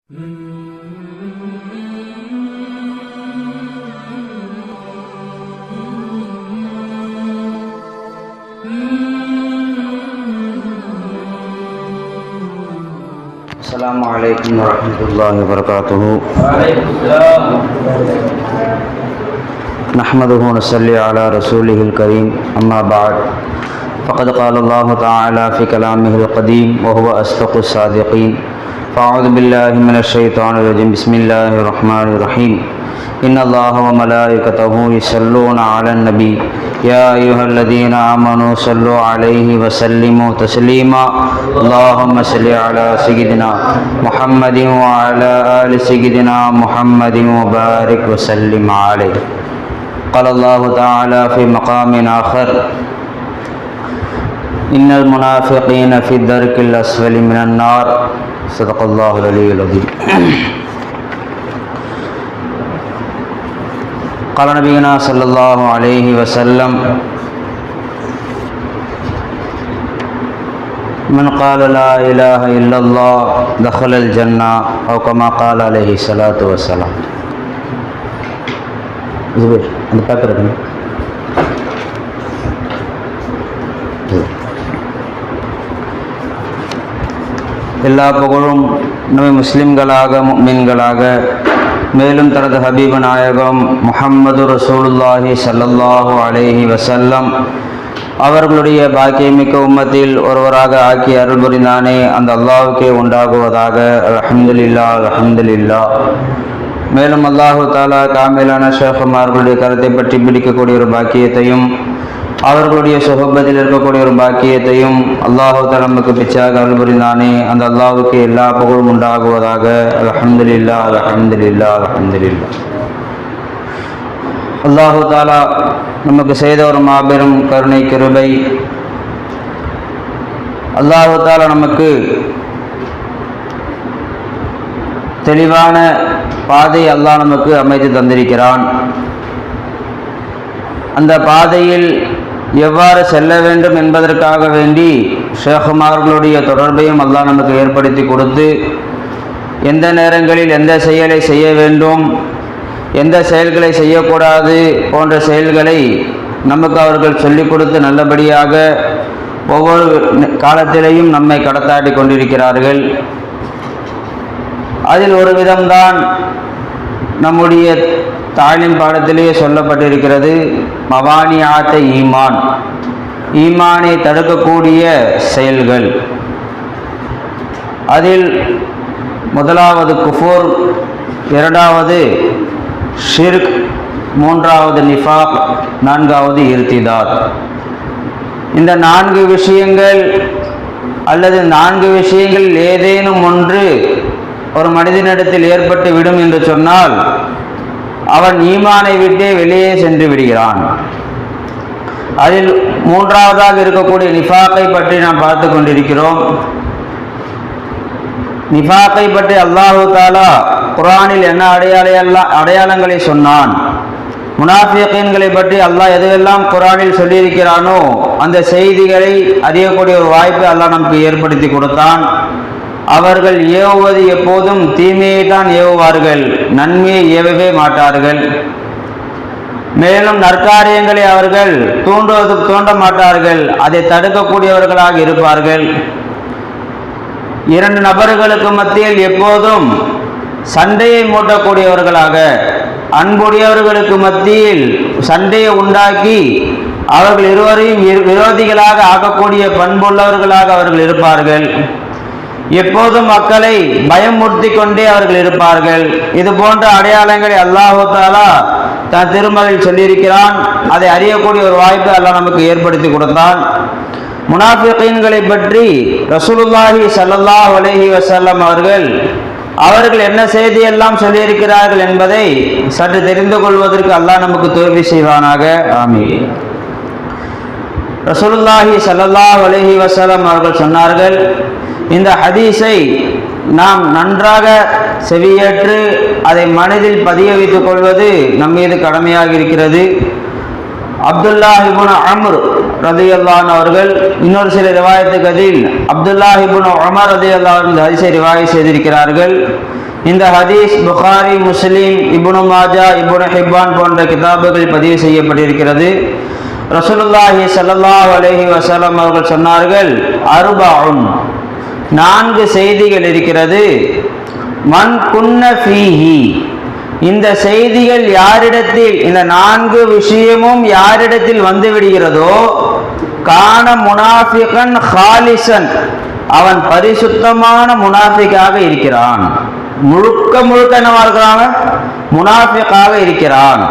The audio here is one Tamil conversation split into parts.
السلام عليكم ورحمة الله وبركاته. نحمده ونصلي على رسوله الكريم. أما بعد فقد قال الله تعالى في كلامه القديم وهو أصدق الصادقين. فأعوذ بالله من الشيطان الرجيم. بسم الله الرحمن الرحيم. إن الله وملائكته يصلون على النبي يا أيها الذين آمنوا صلوا عليه وسلموا تسليما. اللهم صل على سيدنا محمد وعلى آل سيدنا محمد وبارك وسلم عليه. قال الله تعالى في مقام آخر إن المنافقين في الدرك الأسفل من النار. صدق الله العلي العظيم. قال نبينا صلى الله عليه وسلم من قال لا إله إلا الله دخل الجنة أو كما قال عليه الصلاة والسلام. زبير அந்த பேப்பர் எடுங்க. எல்லா புகழும் நம்ம முஸ்லிம்களாக முஃமின்களாக மேலும் தனது ஹபீப நாயகம் முஹம்மது ரசூலுல்லாஹி ஸல்லல்லாஹு அலைஹி வஸல்லம் அவர்களுடைய பாக்கியமிக்க உம்மத்தில் ஒருவராக ஆக்கி அருள் புரிந்தானே அந்த அல்லாஹ்வுக்கே உண்டாகுவதாக. அல்ஹம்துலில்லாஹ் அல்ஹம்துலில்லாஹ். மேலும் அல்லாஹு தாலா காமிலான ஷேഖுமார்களுடைய கருத்தை பற்றி பிடிக்கக்கூடிய ஒரு பாக்கியத்தையும் அவர்களுடைய சுஹபத்தில் இருக்கக்கூடிய ஒரு பாக்கியத்தையும் அல்லாஹு தஆலா நமக்கு பிச்சாக அருள் புரிந்தானே அந்த அல்லாஹ்வுக்கு எல்லா புகழும் உண்டாகுவதாக. அல்ஹம்துலில்லாஹ் அல்ஹம்துலில்லாஹ் அல்ஹம்துலில்லாஹ். அல்லாஹு தஆலா நமக்கு செய்த ஒரு மாபெரும் கருணை கிருபை. அல்லாஹு தஆலா நமக்கு தெளிவான பாதை அல்லாஹ் நமக்கு அமைத்து தந்திருக்கிறான். அந்த பாதையில் எவ்வாறு செல்ல வேண்டும் என்பதற்காக வேண்டி ஷேഖுமார்களுடைய தொடர்பையும் அல்லாஹ் நமக்கு ஏற்படுத்தி கொடுத்து எந்த நேரங்களில் எந்த செயலை செய்ய வேண்டும், எந்த செயல்களை செய்யக்கூடாது போன்ற செயல்களை நமக்கு அவர்கள் சொல்லிக் கொடுத்து நல்லபடியாக ஒவ்வொரு காலத்திலேயும் நம்மை கடத்தாடி கொண்டிருக்கிறார்கள். அதில் ஒரு விதம்தான் நம்முடைய தாலிம் பாடத்திலேயே சொல்லப்பட்டிருக்கிறது, மவானியாத்த ஈமான், ஈமானை தடுக்கக்கூடிய செயல்கள். அதில் முதலாவது குஃபுர், இரண்டாவது ஷிர்க், மூன்றாவது நிஃபாக், நான்காவது இர்திதாத். இந்த 4 விஷயங்கள் அல்லது 4 விஷயங்களில் ஏதேனும் ஒன்று ஒரு மனிதனிடத்தில் ஏற்பட்டு விடும் என்று சொன்னால் அவன் ஈமானை விட்டே வெளியே சென்று விடுகிறான். அதில் மூன்றாவதாக இருக்கக்கூடிய நிஃபாக்கை பற்றி நாம் பார்த்து கொண்டிருக்கிறோம். நிஃபாக்கை பற்றி அல்லாஹு தஆலா குர்ஆனில் என்ன அடையாளங்களை சொன்னான், முனாஃபிகீன்களை பற்றி அல்லாஹ் எதுவெல்லாம் குர்ஆனில் சொல்லியிருக்கிறானோ அந்த செய்திகளை அறியக்கூடிய ஒரு வாய்ப்பை அல்லாஹ் நமக்கு ஏற்படுத்தி கொடுத்தான். அவர்கள் ஏவுவது எப்போதும் தீமையை தான் ஏவுவார்கள், நன்மையை ஏவவே மாட்டார்கள். மேலும் நற்காரியங்களை அவர்கள் தூண்ட மாட்டார்கள், அதை தடுக்கக்கூடியவர்களாக இருப்பார்கள். 2 நபர்களுக்கு மத்தியில் எப்போதும் சண்டையை மூட்டக்கூடியவர்களாக, அன்புடையவர்களுக்கு மத்தியில் சண்டையை உண்டாக்கி அவர்கள் இருவரையும் விரோதிகளாக ஆக்கக்கூடிய பண்புள்ளவர்களாக அவர்கள் இருப்பார்கள். எப்போதும் மக்களை பயமுறுத்தி கொண்டே அவர்கள் இருப்பார்கள். இது போன்ற அடையாளங்களை அல்லாஹு தஆலா தன் திருமறையில் சொல்லியிருக்கிறான். அதை அறியக்கூடிய ஒரு வாய்ப்பை அல்லாஹ் நமக்கு ஏற்படுத்தி கொடுத்தான். முனாஃபிகீன்களை பற்றி ரசூலுல்லாஹி ஸல்லல்லாஹு அலைஹி வஸல்லம் அவர்கள் என்ன செய்தியெல்லாம் சொல்லியிருக்கிறார்கள் என்பதை சற்று தெரிந்து கொள்வதற்கு அல்லாஹ் நமக்கு தௌஃபீக் செய்வானாக. ஆமீன். ரசூலுல்லாஹி ஸல்லல்லாஹு அலைஹி வஸல்லம் அவர்கள் சொன்னார்கள், இந்த ஹதீஸை நாம் நன்றாக செவியேற்று அதை மனதில் பதிய வைத்துக் கொள்வது நம் மீது கடமையாக இருக்கிறது. அப்துல்லாஹ் இப்னு அம்ர் ரலியல்லாஹு அவர்கள் இன்னொரு சில ரிவாயத்துகளில் அப்துல்லாஹ் இப்னு உமர் ரலியல்லாஹு இந்த ஹதீஸை ரிவாயத் செய்திருக்கிறார்கள். இந்த ஹதீஸ் புகாரி, முஸ்லிம், இப்னு மாஜா, இப்னு ஹிப்பான் போன்ற கிதாபுகளில் பதிவு செய்யப்பட்டிருக்கிறது. ரசூலுல்லாஹி ஸல்லல்லாஹு அலைஹி வஸல்லம் அவர்கள் சொன்னார்கள், அர்பஉன், 4 செய்திகள் இருக்கிறது. மன் குன்ன ஃபீஹி, இந்த செய்திகள் யாரிடத்தில், இந்த 4 விஷயமும் யாரிடத்தில் வந்து விடுகிறதோ, கான முனாஃபிகன் ஹாலிசன், அவன் பரிசுத்தமான முனாஃபிக்காக இருக்கிறான். முழுக்க என்னவா இருக்கிறாங்க, முனாஃபிக்காக இருக்கிறான்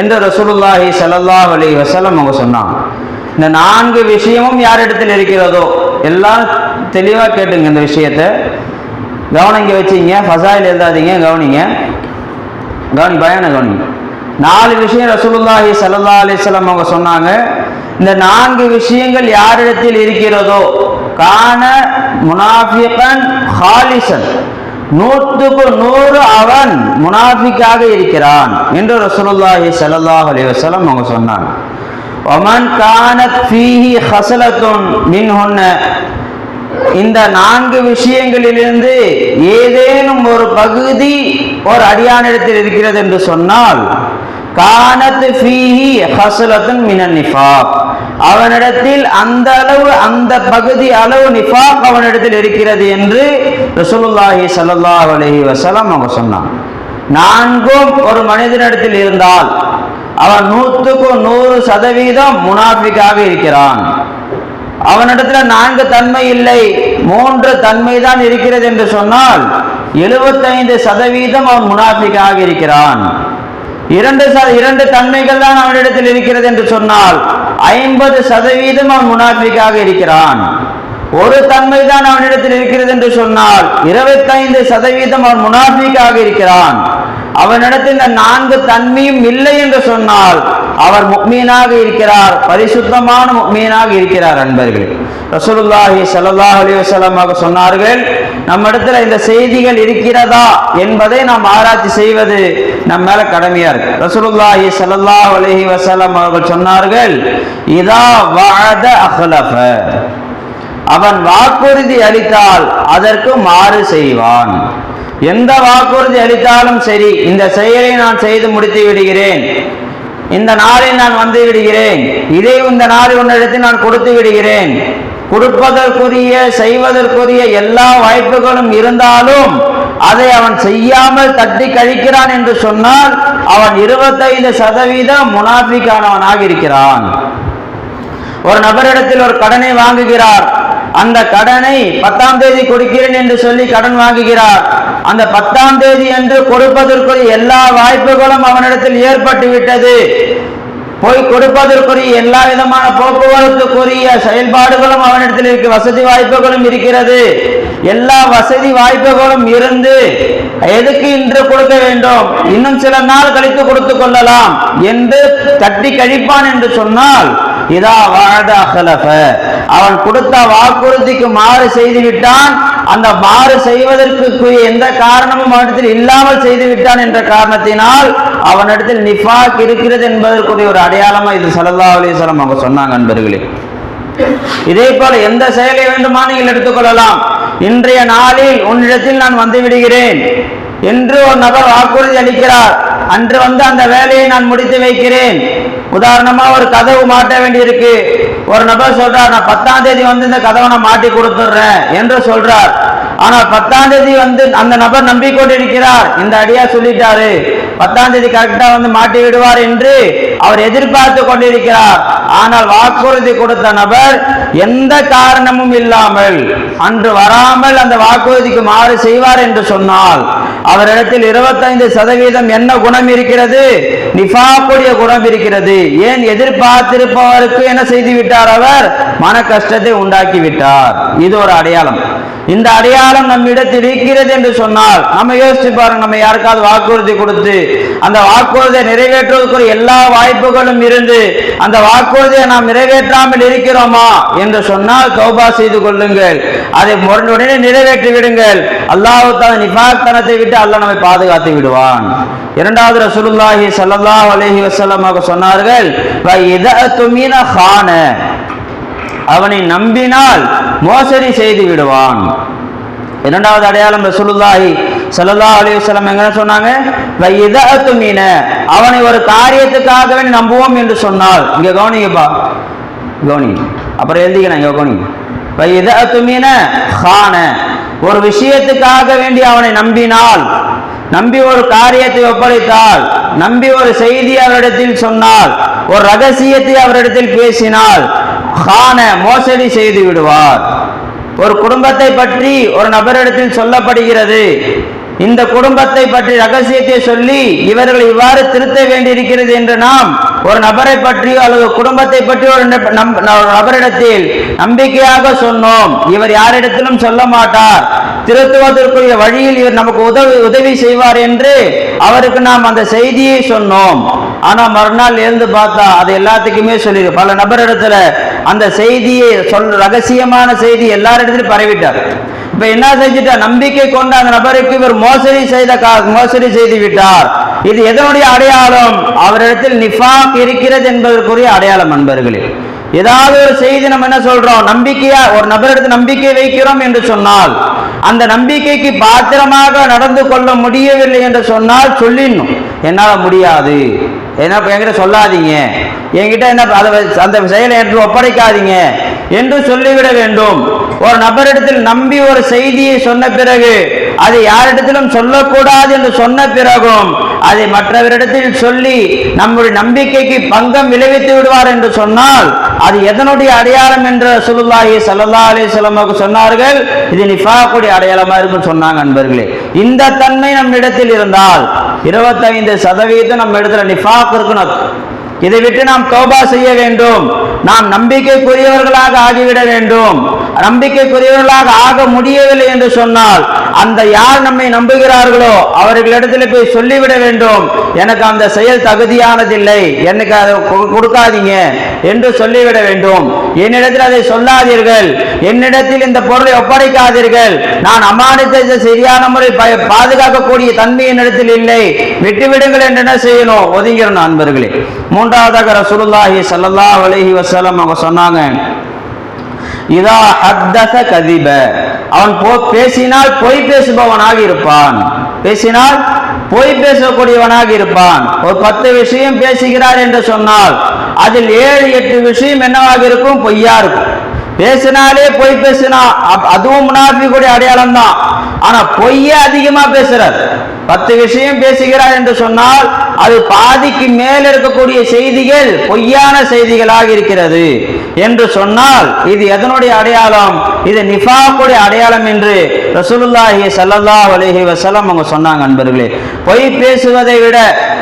என்று ரசூலுல்லாஹி ஸல்லல்லாஹு அலைஹி வஸல்லம் அவங்க சொன்னாங்க. இந்த 4 விஷயமும் யாரிடத்தில் இருக்கிறதோ, எல்லாம் தெளிவா கேட்டுங்க. இந்த விஷயத்தை கவனிங்க வச்சிங்க, ஃபஸாயில் எழுதாதீங்க, கவனிங்க, பயான கவனிங்க. 4 விஷயம் ரசூலுல்லாஹி ஸல்லல்லாஹு அலைஹி வஸல்லம் அவங்க சொன்னாங்க. இந்த 4 விஷயங்கள் யாரிடத்தில் இருக்கிறதோ, கான முனாஃபிகன் ஹாலிசன், 100க்கு 100 அவன் முனாஃபிக்காக இருக்கிறான் என்று ரசூலுல்லாஹி ஸல்லல்லாஹு அலைஹி வஸல்லம் அவங்க சொன்னாங்க. வமன் கானத் ஃபீஹி ஹஸலத்துன் மின்ஹுன்ன, இந்த 4 விஷயங்களிலிருந்து ஏதேனும் ஒரு பகுதி ஒரு அடியானிடத்தில் இருக்கிறது என்று சொன்னால், கானத் ஃபீஹி ஹஸலத்துன் மினன் நிஃபாக், அவனிடத்தில் அந்த அளவு, அந்த பகுதி அளவு நிஃபாக் அவனிடத்தில் இருக்கிறது என்று ரசூலுல்லாஹி ஸல்லல்லாஹு அலைஹி வஸல்லம் அவங்க சொன்னாங்க. 4ம் ஒரு மனிதனிடத்தில் இருந்தால் அவன் 100க்கு 100% முனாஃபிக்காக இருக்கிறான். அவனிடத்துல 4 தன்மை இல்லை, 3 தன்மை தான் இருக்கிறது என்று சொன்னால் 75% அவன் முனாஃபிக்காக இருக்கிறான். 2 தன்மைகள் தான் அவனிடத்தில் இருக்கிறது என்று சொன்னால் 50% அவன் முனாஃபிக்காக இருக்கிறான். 1 தன்மை தான் அவனிடத்தில் இருக்கிறது என்று சொன்னால் 25% அவன் முனாஃபிக்காக இருக்கிறான். அவனிடத்தில் இந்த 4 தன்மையும் இல்லை என்று சொன்னால் அவர் முஃமினாக இருக்கிறார், பரிசுத்தமான முஃமினாக இருக்கிறார். அன்பர்களே, ரசூலுல்லாஹி ஸல்லல்லாஹு அலைஹி வஸல்லம் சொன்னார்கள், நம்மிடத்துல இந்த செய்திகள் இருக்கிறதா என்பதை நாம் ஆராய்ச்சி செய்வது நம்ம மேல கடமையா இருக்கு. ரசூலுல்லாஹி ஸல்லல்லாஹு அலைஹி வஸல்லம் அவர்கள் சொன்னார்கள், இதா வஅத அஹ்லஃப, அவன் வாக்குறுதி அளித்தால் அதற்கு மாறு செய்வான். எந்த வாக்குறுதி அளித்தாலும் சரி, இந்த செயலை நான் செய்து முடித்து விடுகிறேன், இந்த நாளில் நான் வந்து விடுகிறேன், இதை இந்த நாளில் உன்னிடத்தில் நான் கொடுத்து விடுகிறேன், கொடுப்பதற்குரிய செய்வதற்குரிய எல்லா வாய்ப்புகளும் இருந்தாலும் அதை அவன் செய்யாமல் தட்டி கழிக்கிறான் என்று சொன்னால் அவன் 25% முனாஃபிக்கானவனாக இருக்கிறான். ஒரு நபரிடத்தில் ஒரு கடனை வாங்குகிறார், அந்த கடனை 10ஆம் தேதி கொடுக்கிறேன் என்று சொல்லி கடன் வாங்குகிறார். அந்த 10ஆம் தேதி என்று கொடுப்பதற்குரிய எல்லா வாய்ப்புகளும் அவனிடத்தில் ஏற்பட்டு விட்டது. போய் கொடுப்பதற்குரிய எல்லா விதமான போக்குவரத்துக்குரிய செயல்பாடுகளும் அவனிடத்தில் இருக்கு, வசதி வாய்ப்புகளும் இருக்கிறது. எல்லா வசதி வாய்ப்புகளும் இருந்து எதுக்கு இன்று கொடுக்க வேண்டும், இன்னும் சில நாள் கழித்து கொடுத்து கொள்ளலாம் என்று தட்டி கழிப்பான் என்று சொன்னால் இதா வஅத அஹ்லஃப, அவன் கொடுத்த வாக்குறுதிக்கு மாறு செய்து விட்டான். அந்த மாறு செய்வதற்கு எந்த காரணமும் அவனிடத்தில் இல்லாமல் செய்து விட்டான் என்ற காரணத்தினால் அவனிடத்தில் நிஃபாக் இருக்கிறது என்பதற்குரிய ஒரு அடையாளமா இது ஸல்லல்லாஹு அலைஹி வஸல்லம் அவங்க சொன்னாங்க. அன்பர்களே, இதே போல எந்த செயலை வேண்டுமா நீங்கள் எடுத்துக்கொள்ளலாம். இன்றைய நாளில் உன்னிடத்தில் நான் வந்து விடுகிறேன் என்று ஒரு நபர் வாக்குறுதி அளிக்கிறார். அன்று வந்து அந்த வேலையை நான் முடித்து வைக்கிறேன். உதாரணமா ஒரு கதவு மாட்ட வேண்டியிருக்கு, ஒரு நபர் சொல்றார், நான் 10ஆம் தேதி வந்து இந்த கதவை நான் மாட்டி கொடுத்துடுறேன் என்று சொல்றார். ஆனால் 10ஆம் தேதி வந்து அந்த நபர் நம்பிக்கொண்டிருக்கிறார், இந்த அடியா சொல்லிட்டாரு 10ஆம் தேதி கரெக்டா வந்து மாட்டி விடுவார் என்று அவர் எதிர்பார்த்து கொண்டிருக்கிறார். ஆனால் வாக்குறுதி கொடுத்த நபர் எந்த காரணமும் இல்லாமல் அன்று வராமல் அந்த வாக்குறுதிக்கு மாறு செய்வார் என்று சொன்னால் அவரிடத்தில் 25% என்ன குணம் இருக்கிறது, நிஃபாக்குடைய குணம் இருக்கிறது. ஏன், எதிர்பார்த்திருப்பவருக்கு என்ன செய்து விட்டார், அவர் மன கஷ்டத்தை உண்டாக்கி விட்டார். இது ஒரு அடையாளம். இந்த அடையாளம் நம் இடத்தில் இருக்கிறது என்று சொன்னால் நம்ம யோசிச்சு பாருங்க, நம்ம யாருக்காவது வாக்குறுதி கொடுத்து அந்த வாக்குறுதியை நிறைவேற்றுவதற்கு எல்லா வாய்ப்புகளும் இருந்து அந்த வாக்குறுதியை நாம் நிறைவேற்றாமல் இருக்கிறோமா என்று சொன்னால் தௌபா செய்து கொள்ளுங்கள், அதை உடனே நிறைவேற்றி விடுங்கள். அல்லாஹ் தஆலா நிஃபாக் தனத்தை விட்டு அல்லாஹ் நம்மை பாதுகாத்து விடுவான். இரண்டாவது ரசூலுல்லாஹி ஸல்லல்லாஹு அலைஹி வஸல்லம் சொன்னார்கள், வ இதஅ துமின கான, அவனை நம்பினால் மோசடி செய்து விடுவான். இரண்டாவது அடையாளம் ரசூலுல்லாஹி ஸல்லல்லாஹு அலைஹி வஸல்லம் என்ன சொன்னாங்க? வைதஅத்து மீன, அவனை ஒரு காரியத்துக்காகவே நம்புவோம் என்று சொன்னால், இங்க கவனிங்கப்பா, கவனிங்க, அப்புறம் எழுதிக்கிறேன், இங்க கவனிங்க. வைதஅத்து மீன கான, ஒரு விஷயத்துக்காக வேண்டி அவனை நம்பினால், நம்பி ஒரு காரியத்தை ஒப்படைத்தால், நம்பி ஒரு செய்தி அவரிடத்தில் சொன்னால், ஒரு ரகசியத்தை அவரிடத்தில் பேசினால், கான மோசடி செய்து விடுவார். ஒரு குடும்பத்தை பற்றி ஒரு நபரிடத்தில் சொல்லப்படுகிறது, இந்த குடும்பத்தை பற்றி ரகசியத்தை சொல்லி இவர்கள் இவ்வாறு திருத்த வேண்டியிருக்கிறது என்று நாம் ஒரு நபரை பற்றியோ அல்லது குடும்பத்தை பற்றி ஒரு நபரிடத்தில் நம்பிக்கையாக சொன்னோம், இவர் யாரிடத்திலும் சொல்ல மாட்டார், திருத்துவதற்குரிய வழியில் இவர் நமக்கு உதவி செய்வார் என்று அவருக்கு நாம் அந்த செய்தியை சொன்னோம். ஆனா மறுநாள் எழுந்து பார்த்தா அது எல்லாத்துக்குமே சொல்லி பல நபரிடத்துல அந்த செய்தியை ரகசியமான செய்தி எல்லாரிடத்திலும் பரவிட்டார். இப்ப என்ன செஞ்சுட்டா, நம்பிக்கை கொண்ட அந்த நபருக்கு இவர் மோசடி செய்து விட்டார். இது எதனுடைய அடையாளம்? அவரிடத்தில் நிஃபாக் இருக்கிறது என்பதற்குரிய அடையாளம். நண்பர்களே, ஏதாவது ஒரு செய்தி நம்ம என்ன சொல்றோம், நம்பிக்கையா ஒரு நபரிடத்தில் நம்பிக்கை வைக்கிறோம் என்று சொன்னால், அந்த நம்பிக்கைக்கு பாத்திரமாக நடந்து கொள்ள முடியவில்லை என்று சொன்னால் சொல்லிடணும், என்னால முடியாது, என்ன என்கிட்ட சொல்லாதீங்க, என்கிட்ட என்ன அந்த செயலை என்று ஒப்படைக்காதீங்க என்று சொல்லிவிட வேண்டும். ஒரு நபரிடத்தில் நம்பி ஒரு செய்தியை சொன்ன பிறகு அதை யாரிடத்திலும் சொல்லக்கூடாது என்று சொன்ன பிறகும் அதை மற்றவரிடத்தில் சொல்லி நம்முடைய நம்பிக்கைக்கு பங்கம் விளைவித்து விடுவார் என்று சொன்னால் அது எதனுடைய அடையாளம் என்று ரசூலுல்லாஹி ஸல்லல்லாஹு அலைஹி வஸல்லம் சொன்னார்கள்? இது நிஃபாக்குடைய அடையாளமா இருக்குன்னு சொன்னாங்க. நண்பர்களே, இந்த தன்மை நம்ம இடத்தில் இருந்தால் 25% நம்ம இடத்துல நிஃபாக் இருக்கணும். இதை விட்டு நாம் தௌபா செய்ய வேண்டும். நாம் நம்பிக்கைக்குரியவர்களாக ஆகிவிட வேண்டும். நம்பிக்கைக்குரியவர்களாக ஆக முடியவில்லை என்று சொன்னால் அந்த யார் நம்மை நம்புகிறார்களோ அவர்களிடத்தில் போய் சொல்லிவிட வேண்டும், எனக்கு அந்த செயல் தகுதியானதில்லை, எனக்கு அதை கொடுக்காதீங்க என்று சொல்லிவிட வேண்டும். என்னிடத்தில் அதை சொல்லாதீர்கள், என்னிடத்தில் இந்த பொருளை ஒப்படைக்காதீர்கள், நான் அமானிதத்தை சரியான முறை பாதுகாக்கக்கூடிய தன்மை என்னிடத்தில் இல்லை, விட்டுவிடுங்கள் என்று என்ன செய்யணும்? ஒதுங்கிறோம். நண்பர்களே, மூன்றாவதாக ரசூலுல்லாஹி ஸல்லல்லாஹு அலைஹி வஸல்லம் அவங்க சொன்னாங்க, இதா ஹத்தஸ கதிப, அவன் பேசினால் பொய் பேசுபவனாக இருப்பான். பேசினால் பொய் பேசக்கூடியவனாக இருப்பான். ஒரு 10 விஷயம் பேசுகிறார் என்று சொன்னால் அதில் 7-8 விஷயம் என்னவாக இருக்கும்? பொய்யா இருக்கும். பேசினாலே பொய் பேசினா அதுவும் முனாஃபிக்குடைய அடையாளம் தான். ஆனா பொய்ய அதிகமா பேசுறார். 10 விஷயம் பேசுகிறார் என்று சொன்னால் அது பாதிக்கு மேல் இருக்கக்கூடிய செய்திகள் பொய்யான செய்திகளாக இருக்கிறது என்று சொன்னால் இது எதனுடைய அடையாளம்? இது நிஃபாக்குடைய அடையாளம் என்று ரசூலுல்லாஹி ஸல்லல்லாஹு அலைஹி வஸல்லம் அவங்க சொன்னாங்க. நண்பர்களே, பொய் பேசுவதை விட,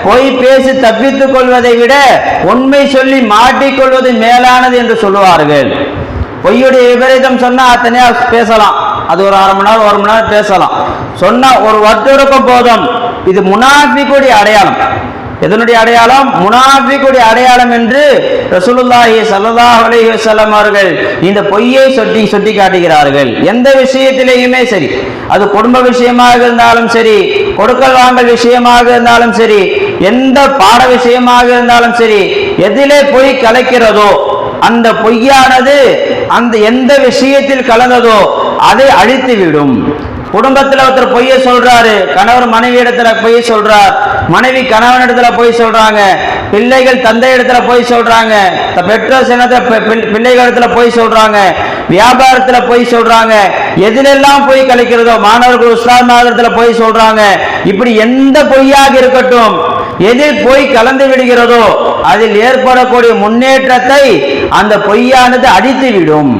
பொய் பேசி தப்பித்துக் கொள்வதை விட உண்மை சொல்லி மாட்டிக்கொள்வது மேலானது என்று சொல்லுவார்கள். பொய்யுடைய விபரீதம் சொன்னா அத்தனையா பேசலாம், அது ஒரு 1/2 மணி நேரம் 1 மணி நேரம் பேசலாம். சொன்னா ஒரு வட்டுருக்கம் போதும். இது முனாஃபிக்குடைய அடையாளம். எதனுடைய அடையாளம்? முனாஃபிக்குடைய அடையாளம் என்று ரசூலுல்லாஹி ஸல்லல்லாஹு அலைஹி வஸல்லம் அவர்கள் இந்த பொய்யை சுட்டி காட்டுகிறார்கள். எந்த விஷயத்திலேயுமே சரி, அது குடும்ப விஷயமாக இருந்தாலும் சரி, கொடுக்கல் வாங்கல் விஷயமாக இருந்தாலும் சரி, எந்த பாட விஷயமாக இருந்தாலும் சரி, எதிலே பொய் கலக்கிறதோ அந்த பொய்யானது அந்த எந்த விஷயத்தில் கலந்ததோ அதை அழித்து விடும். குடும்பத்தில் ஒருத்தர் பொய்ய சொல்றாரு, கணவர் மனைவி இடத்துல பொய் சொல்றார், மனைவி கணவன் இடத்துல பொய் சொல்றாங்க, பிள்ளைகள் தந்தை இடத்துல பொய் சொல்றாங்க, பெற்றோர் பிள்ளைகள் இடத்துல பொய் சொல்றாங்க, வியாபாரத்துல பொய் சொல்றாங்க, எதிலெல்லாம் பொய் கலைக்கிறதோ, மாணவர்கள் உஸ்தாத்மார்களிடத்துல பொய் சொல்றாங்க, இப்படி எந்த பொய்யாக இருக்கட்டும், எதில் பொய் கலந்து விடுகிறதோ அதில் ஏற்படக்கூடிய முன்னேற்றத்தை அந்த பொய்யானது அடித்து விடும்.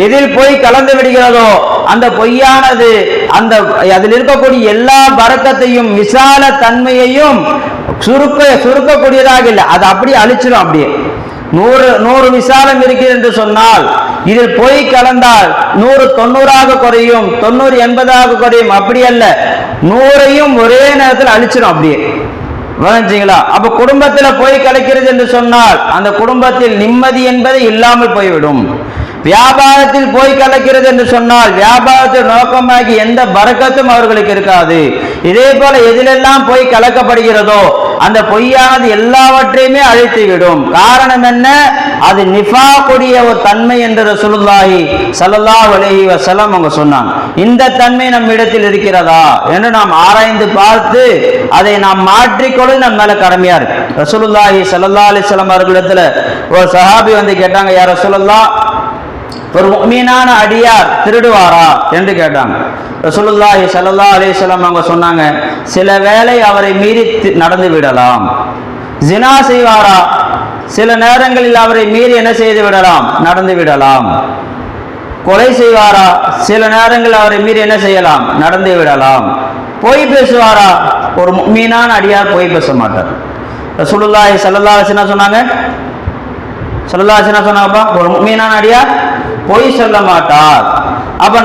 எதில் பொய் கலந்து விடுகிறதோ அந்த பொய்யானது அதில் இருக்கக்கூடிய எல்லா பரக்கத்தையும் விசால தன்மையையும் சுருக்கக்கூடியதாக இல்லை, அது அப்படியே அழிச்சிடும். அப்படியே 100 விசாலம் இருக்கிறது என்று சொன்னால் இதில் பொய் கலந்தால் 100 90 குறையும், 90 80 குறையும். அப்படி அல்ல, 100ஐயும் ஒரே நேரத்தில் அழிச்சிடும். அப்படியே வச்சுங்களா? அப்ப குடும்பத்துல பொய் கலக்கிறது என்று சொன்னால் அந்த குடும்பத்தில் நிம்மதி என்பது இல்லாமல் போய்விடும். வியாபாரத்தில் போய் கலக்கிறது என்று சொன்னால் வியாபாரத்தை நோக்கமாகி எந்த பரக்கத்தும் அவர்களுக்கு இருக்காது. இதே போல எதிலெல்லாம் போய் கலக்கப்படுகிறதோ அந்த பொய்யானது எல்லாவற்றையுமே அழித்து விடும். காரணம் என்ன? அது நிஃபாக்குடைய ஒரு தன்மை என்று ரசூலுல்லாஹி ஸல்லல்லாஹு அலைஹி வஸல்லம் அவங்க சொன்னாங்க. இந்த தன்மை நம் இடத்தில் இருக்கிறதா என்று நாம் ஆராய்ந்து பார்த்து அதை நாம் மாற்றிக்கொள்ள நம் மேல கடமையா இருக்கு. ரசூலுல்லாஹி ஸல்லல்லாஹு அலைஹி வஸல்லம் அவர்களிடத்துல ஒரு சஹாபி வந்து கேட்டாங்க, யா ரசூலுல்லாஹ், ஒரு முஃமினான அடியார் திருடுவாரா என்று கேட்டாங்க. ரசூலுல்லாஹி ஸல்லல்லாஹு அலைஹி வஸல்லம் அவங்க சொன்னாங்க, சில வேளை அவரை மீறி நடந்து விடலாம். ஜினா செய்வாரா? சில நேரங்களில் அவரை மீறி என்ன செய்து விடலாம்? நடந்து விடலாம். கொலை செய்வாரா? சில நேரங்களில் அவரை மீறி என்ன செய்யலாம்? நடந்து விடலாம். பொய் பேசுவாரா? ஒரு முஃமினான அடியார் பொய் பேச மாட்டார். ரசூலுல்லாஹி ஸல்லல்லாஹு அலைஹி வஸல்லம் சொன்னாங்க, சொன்னாங்கப்பா, ஒரு முஃமினான அடியார் பொய் சொல்ல மாட்டார். அப்ப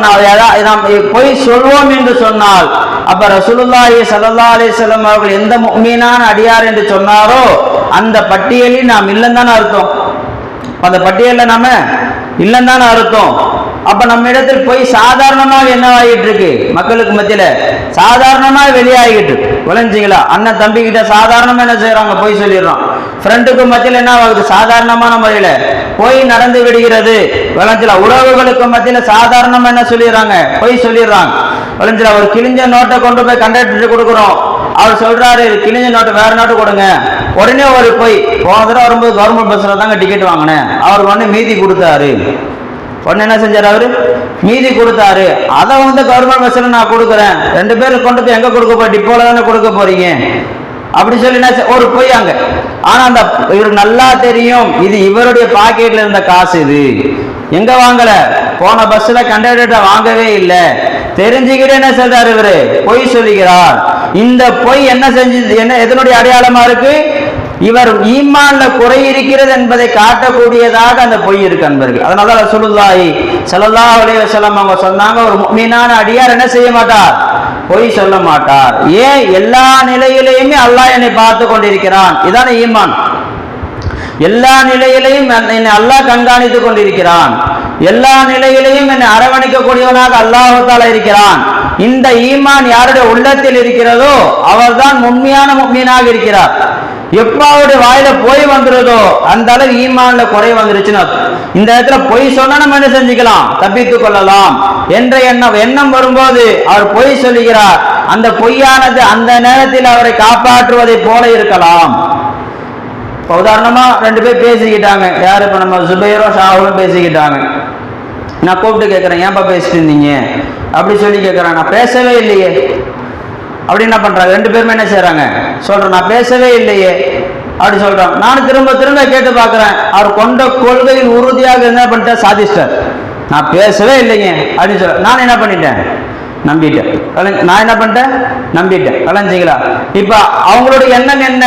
நாம் பொய் சொல்வோம் என்று சொன்னால், அப்ப ரசூலுல்லாஹி ஸல்லல்லாஹு அலைஹி வஸல்லம் அவர்கள் எந்த முஃமினான அடியார் என்று சொன்னாரோ அந்த பட்டியலில் நாம் இல்லைன்னு தானே அர்த்தம். அந்த பட்டியலில் நாம இல்லைன்னு தானே அர்த்தம். அப்ப நம்ம இடத்தில் பொய் சாதாரணமாக என்ன ஆகிட்டு இருக்கு? மக்களுக்கு மத்தியில சாதாரணமா வெளியாகிட்டு இருக்கு. விளைஞ்சிங்களா? அண்ணன் தம்பி கிட்ட சாதாரணமா என்ன செய்யறாங்க? பொய் சொல்லிடுறோம். ஃப்ரெண்டுக்கு மத்தியில் என்ன ஆகுது? சாதாரணமான முறையில பொய் நடந்து விடுகிறது. விளைஞ்சில உறவுகளுக்கு மத்தியில சாதாரணமா என்ன சொல்லிடுறாங்க? பொய் சொல்லிடுறாங்க. விளைஞ்சில ஒரு கிழிஞ்ச நோட்டை கொண்டு போய் கண்டக்டர் கொடுக்குறோம். அவர் சொல்றாரு, கிழிஞ்ச நோட்டு வேற நோட்டு கொடுங்க. உடனே ஒரு பொய், போன தடவை வரும்போது கவர்மெண்ட் பஸ்ல தாங்க டிக்கெட் வாங்கினேன், அவருக்கு வந்து மீதி கொடுத்தாரு. உடனே என்ன செஞ்சாரு? அவரு மீதி கொடுத்தாரு. அதை வந்து கவர்மெண்ட் பஸ்ல நான் கொடுக்குறேன், 2 பேரும் கொண்டு போய் எங்க கொடுக்க போய் டிப்போல தானே கொடுக்க போறீங்க அப்படி சொல்லி ஒரு பொய் அங்க. ஆனா அந்த இவருக்கு நல்லா தெரியும் இது இவருடைய பாக்கெட்ல இருந்த காசு. இது எங்க வாங்கல? போன பஸ்ல கண்டக்டர் வாங்கவே இல்லை. தெரிஞ்சுக்கிட்டு என்ன சொல்றாரு? இவரு பொய் சொல்லுகிறார். இந்த பொய் என்ன செஞ்சு என்ன எதனுடைய அடையாளமா இருக்கு? இவர் ஈமான்ல குறை இருக்கிறது என்பதை காட்டக்கூடியதாக அந்த பொய் இருக்கு அன்பர்கள். அதனால ரசூலுல்லாஹி ஸல்லல்லாஹு அலைஹி வஸல்லம் அவங்க சொன்னாங்க, ஒரு முஃமினான அடியார் என்ன செய்ய மாட்டார்? பொய் சொல்ல மாட்டார். ஏன்? எல்லா நிலையிலையுமே அல்லாஹ் என்னை பார்த்து கொண்டிருக்கிறான். இதான ஈமான். எல்லா நிலையிலையும் என்னை அல்லாஹ் கண்காணித்துக் கொண்டிருக்கிறான். எல்லா நிலையிலையும் என்னை அரவணைக்கக்கூடியவனாக அல்லாஹ் தஆலா இருக்கிறான். இந்த ஈமான் யாருடைய உள்ளத்தில் இருக்கிறதோ அவர்தான் உண்மையான முஃமினாக இருக்கிறார். எப்ப அவருடைய வாயில பொய் வந்துருதோ அந்த அளவு ஈமான்ல குறை வந்துருச்சுன்னா, இந்த இடத்துல பொய் சொன்னா நம்ம என்ன செஞ்சுக்கலாம்? தப்பித்துக் கொள்ளலாம் என்ற எண்ணம் வரும்போது அவர் பொய் சொல்லுகிறார். அந்த பொய்யானது அந்த நேரத்தில் அவரை காப்பாற்றுவதை போல இருக்கலாம். உதாரணமா 2 பேர் பேசிக்கிட்டாங்க. யாரு? இப்ப நம்ம சுபைரும் ஷாஹுலும் பேசிக்கிட்டாங்க. நான் கூப்பிட்டு கேட்கிறேன், ஏன்பா பேசிட்டு இருந்தீங்க அப்படி சொல்லி கேட்கிறேன். நான் பேசவே இல்லையே அப்படி என்ன பண்றாங்க? 2 பேருமே என்ன செய்யறாங்க? சொல்றேன், நான் பேசவே இல்லையே அப்படி சொல்றான். நான் திரும்ப திரும்ப கேட்டு பாக்குறேன். அவர் கொண்ட கொள்கையில் உறுதியாக என்ன பண்ணிட்டேன்? சாதிச்சிட்டார். நான் பேசவே இல்லைங்க அப்படின்னு சொல்ற. நான் என்ன பண்ணிட்டேன்? நம்பிட்டேன். நான் என்ன பண்ணிட்டேன்? நம்பிட்டேன். கலைஞ்சிங்களா? இப்ப அவங்களுடைய எண்ணம் என்ன?